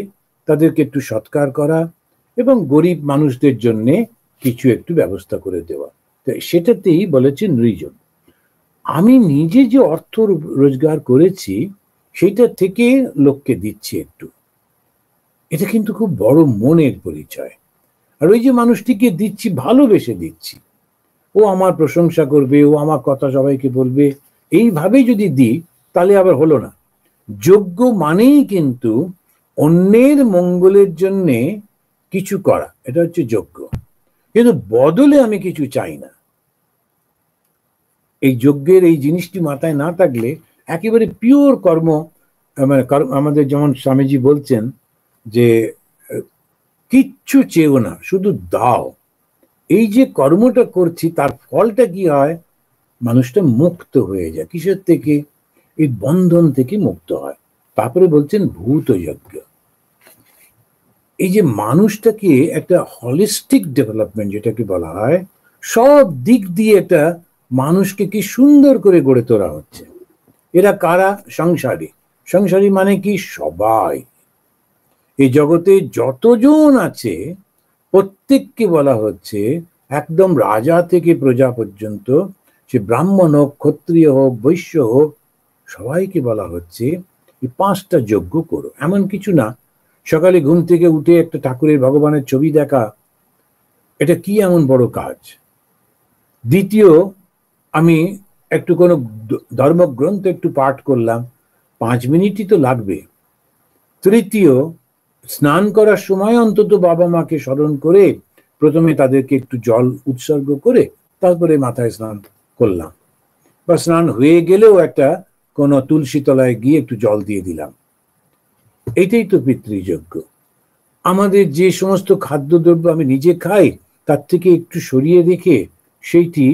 তাদেরকে একটু সৎকার করা এবং গরিব মানুষদের জন্য কিছু একটু ব্যবস্থা করে দেওয়া, তো সেটাতেই বলেছে নৃযজ্ঞ। আমি নিজে যে অর্থ রোজগার করেছি সেইটা থেকে লোককে দিচ্ছি একটু, এটা কিন্তু খুব বড় মনের পরিচয়। আর ওই যে মানুষটিকে দিচ্ছি, ভালোবেসে দিচ্ছি, ও আমার প্রশংসা করবে, ও আমার কথা সবাইকে বলবে, এইভাবে যদি দিই তাহলে আবার হলো না। যজ্ঞ মানেই কিন্তু অন্যের মঙ্গলের জন্য কিছু করা, এটা হচ্ছে যজ্ঞ। কিন্তু বদলে আমি কিছু চাই না। এই যজ্ঞের এই জিনিসটি মাথায় না থাকলে একেবারে পিওর কর্ম, মানে আমাদের যেমন স্বামীজি বলছেন যে কিচ্ছু চেয়েও না, শুধু দাও। এই যে কর্মটা করছি তার ফলটা কি হয়? মানুষটা মুক্ত হয়ে যায়। কিসের থেকে? এই বন্ধন থেকে মুক্ত হয়। তারপরে বলছেন ভূত যজ্ঞ। এই যে মানুষটাকে একটা হলিস্টিক ডেভেলপমেন্ট যেটাকে বলা হয়, সব দিক দিয়ে একটা মানুষকে কি সুন্দর করে গড়ে তোলা হচ্ছে। এরা কারা? সংসারী। সংসারী মানে কি? সবাই, এই জগতে যতজন আছে প্রত্যেককে বলা হচ্ছে, একদম রাজা থেকে প্রজা পর্যন্ত সে ব্রাহ্মণ হোক, ক্ষত্রিয় হোক, বৈশ্য হোক, সবাইকে বলা হচ্ছে এই 5টা যজ্ঞ করো। এমন কিছু না সকালে ঘুম থেকে উঠে একটা ঠাকুরের ভগবানের ছবি দেখা, এটা কি এমন বড় কাজ। দ্বিতীয়, আমি একটু কোনো ধর্মগ্রন্থ একটু পাঠ করলাম, 5 মিনিটই তো লাগবে। তৃতীয়, স্নান করার সময় অন্তত বাবা মাকে স্মরণ করে প্রথমে তাদেরকে একটু জল উৎসর্গ করে তারপরে মাথায় স্নান করলাম, বা স্নান হয়ে গেলেও একটা কোনো তুলসী তলায় গিয়ে একটু জল দিয়ে দিলাম। এটাই তো পিতৃযজ্ঞ। আমাদের যে সমস্ত খাদ্যদ্রব্য আমি নিজে খাই তার থেকে একটু সরিয়ে রেখে সেইটি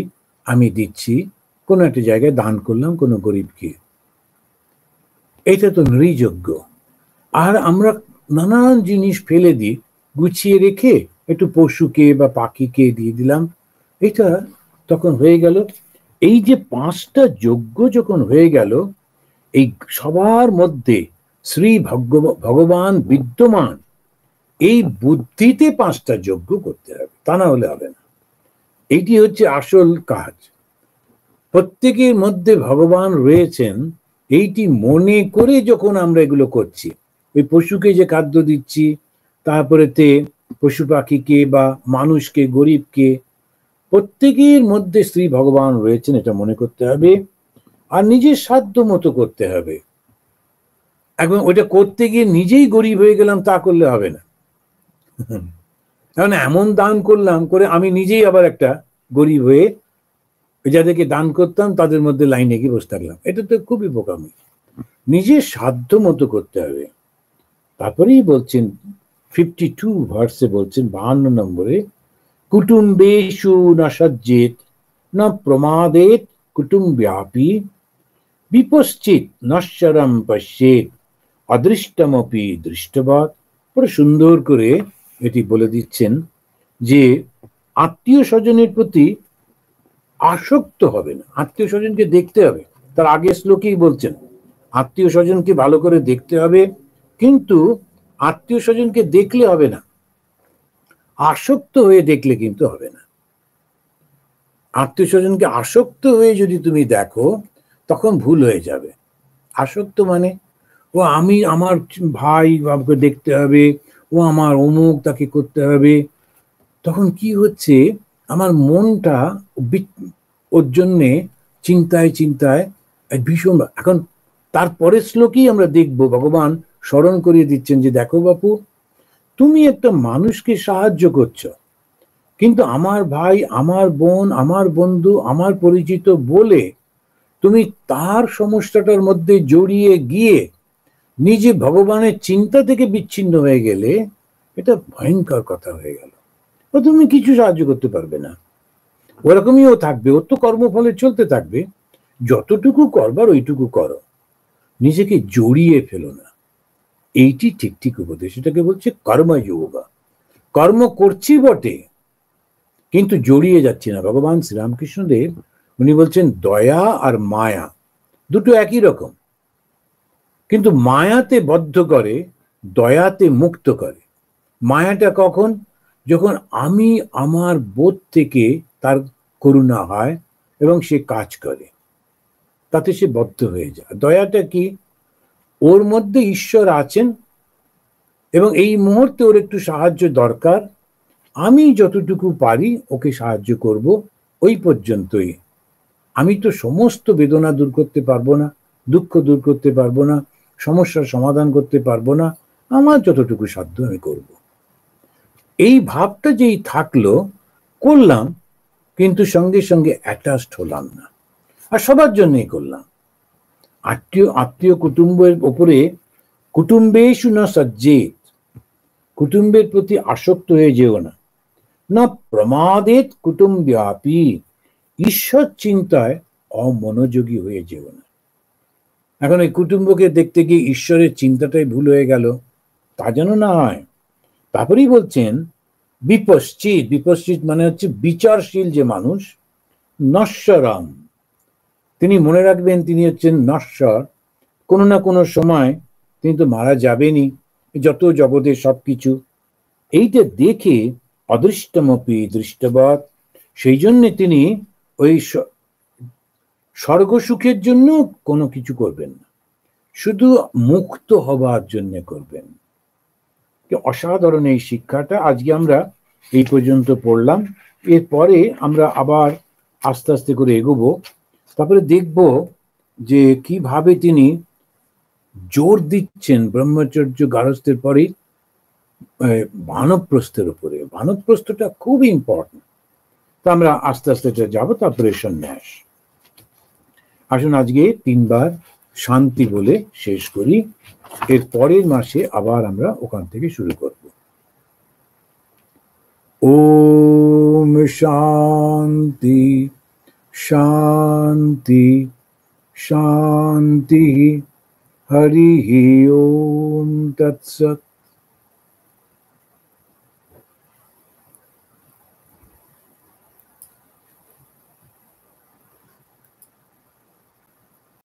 আমি দিচ্ছি, কোনো একটা জায়গায় দান করলাম কোনো গরিবকে, এটা তো নৃযজ্ঞ। আর আমরা নানান জিনিস ফেলে দিই, গুছিয়ে রেখে একটু পশুকে বা পাখিকে দিয়ে দিলাম, এটা তখন হয়ে গেল। এই যে 5টা যজ্ঞ যখন হয়ে গেল, এই সবার মধ্যে শ্রী ভগবান বিদ্যমান, এই বুদ্ধিতে 5টা যজ্ঞ করতে হবে, তা না হলে হবে না। এইটি হচ্ছে আসল কাজ। প্রত্যেকের মধ্যে ভগবান রয়েছেন এইটি মনে করে যখন আমরা এগুলো করছি, ওই পশুকে যে খাদ্য দিচ্ছি, তারপরে পশু পাখিকে বা মানুষকে, গরিবকে, প্রত্যেকের মধ্যে শ্রী ভগবান রয়েছেন এটা মনে করতে হবে, আর নিজের সাধ্য মতো করতে হবে। এখন ওইটা করতে গিয়ে নিজেই গরিব হয়ে গেলাম তা করলে হবে না। কারণ এমন দান করলাম করে আমি নিজেই আবার একটা গরিব হয়ে যাদেরকে দান করতাম তাদের মধ্যে লাইনে গিয়ে বসে থাকলাম, এটা তো খুবই বোকামি। নিজের সাধ্য মতো করতে হবে। তারপরেই বলছেন 52 ভার্সে বলছেন 52 নম্বরে, কুটুম্বেষু না সজ্জেত না প্রমাদেত কুটুম্ব্যাপি বিপশ্চিত নশ্বরম পশ্যেত অদৃষ্টমপি দৃষ্টবাদ। পুরো সুন্দর করে এটি বলে দিচ্ছেন যে আত্মীয় স্বজনের প্রতি আসক্ত হবে না, আত্মীয় স্বজনকে দেখতে হবে। তার আগের শ্লোকেই বলছেন আত্মীয় স্বজনকে ভালো করে দেখতে হবে, কিন্তু আত্মীয় স্বজনকে দেখলে হবে না, আসক্ত হয়ে দেখলে কিন্তু হবে না। আত্মীয় স্বজনকে আসক্ত হয়ে যদি তুমি দেখো তখন ভুল হয়ে যাবে। আসক্ত মানে ও আমি আমার ভাই বাবুকে দেখতে হবে, ও আমার অমুক, তাকে করতে হবে, তখন কি হচ্ছে আমার মনটা ওর জন্যে চিন্তায় চিন্তায় ভীষণ। এখন তারপরের শ্লোকেই আমরা দেখব ভগবান স্মরণ করিয়ে দিচ্ছেন যে দেখো বাপু, তুমি একটা মানুষকে সাহায্য করছো, কিন্তু আমার ভাই, আমার বোন, আমার বন্ধু, আমার পরিচিত বলে তুমি তার সমস্যাটার মধ্যে জড়িয়ে গিয়ে নিজে ভগবানের চিন্তা থেকে বিচ্ছিন্ন হয়ে গেলে এটা ভয়ঙ্কর কথা হয়ে গেল। ও তুমি কিছু সাহায্য করতে পারবে না, ওরকমই ও থাকবে, ওর তো কর্মফলে চলতে থাকবে। যতটুকু করবার ওইটুকু করো, নিজেকে জড়িয়ে ফেলো না। এইটি ঠিক ঠিক উপদেশ, এটাকে বলছে কর্মযোগা। কর্ম করছি বটে কিন্তু জড়িয়ে যাচ্ছি না। ভগবান শ্রীরামকৃষ্ণদেব উনি বলছেন দয়া আর মায়া দুটো একই রকম, কিন্তু মায়াতে বদ্ধ করে, দয়াতে মুক্ত করে। মায়াটা কখন? যখন আমি আমার বোধ থেকে তার করুণা হয় এবং সে কাজ করে, তাতে সে বদ্ধ হয়ে যায়। দয়াটা কি? ওর মধ্যে ঈশ্বর আছেন এবং এই মুহূর্তে ওর একটু সাহায্য দরকার, আমি যতটুকু পারি ওকে সাহায্য করব, ওই পর্যন্তই। আমি তো সমস্ত বেদনা দূর করতে পারবো না, দুঃখ দূর করতে পারবো না, সমস্যার সমাধান করতে পারবো না, আমার যতটুকু সাধ্য আমি করব। এই ভাবটা যেই থাকলো, করলাম, কিন্তু সঙ্গে সঙ্গে অ্যাটাচড হলাম না, আর সবার জন্যই করলাম। আত্মীয় কুটুম্বের ওপরে কুটুম্বেষু না সজ্জেত, কুটুম্বের প্রতি আসক্ত হয়ে যেও না, না প্রমাদেত কুটুম্ব্যাপি, ঈশ্বর চিন্তায় অমনোযোগী হয়ে যেও না। এখন এই কুটুম্বকে দেখতে গিয়ে ঈশ্বরের চিন্তাটাই ভুল হয়ে গেল, তা যেন না হয়। তারপরেই বলছেন বিপশ্চিত, বিপশ্চিত মানে হচ্ছে বিচারশীল যে মানুষ, নশ্বরম, তিনি মনে রাখবেন তিনি হচ্ছেন নশ্বর, কোনো না কোনো সময় তিনি তো মারা যাবেনই, যত জগতের সবকিছু এইটা দেখে অদৃষ্টমপি দৃষ্টবৎ, সেই জন্য তিনি ওই স্বর্গ সুখের জন্য কোনো কিছু করবেন না, শুধু মুক্ত হবার জন্য করবেন। অসাধারণ এই শিক্ষাটা আজকে আমরা এই পর্যন্ত পড়লাম। এরপরে আমরা আবার আস্তে আস্তে করে এগোবো, তারপরে দেখব যে কিভাবে তিনি জোর দিচ্ছেন ব্রহ্মচর্য গারস্থের পরে বানপ্রস্থের উপরে। বানপ্রস্থটা খুব ইম্পর্টেন্ট। তো আমরা আস্তে আস্তে যাবো, তারপরে সন্ন্যাস। আসুন আজকে 3 বার শান্তি বলে শেষ করি, এর পরের মাসে আবার আমরা ওখান থেকে শুরু করব। ওম শান্তি শান্তি শান্তি। হরি ওম তৎসৎ।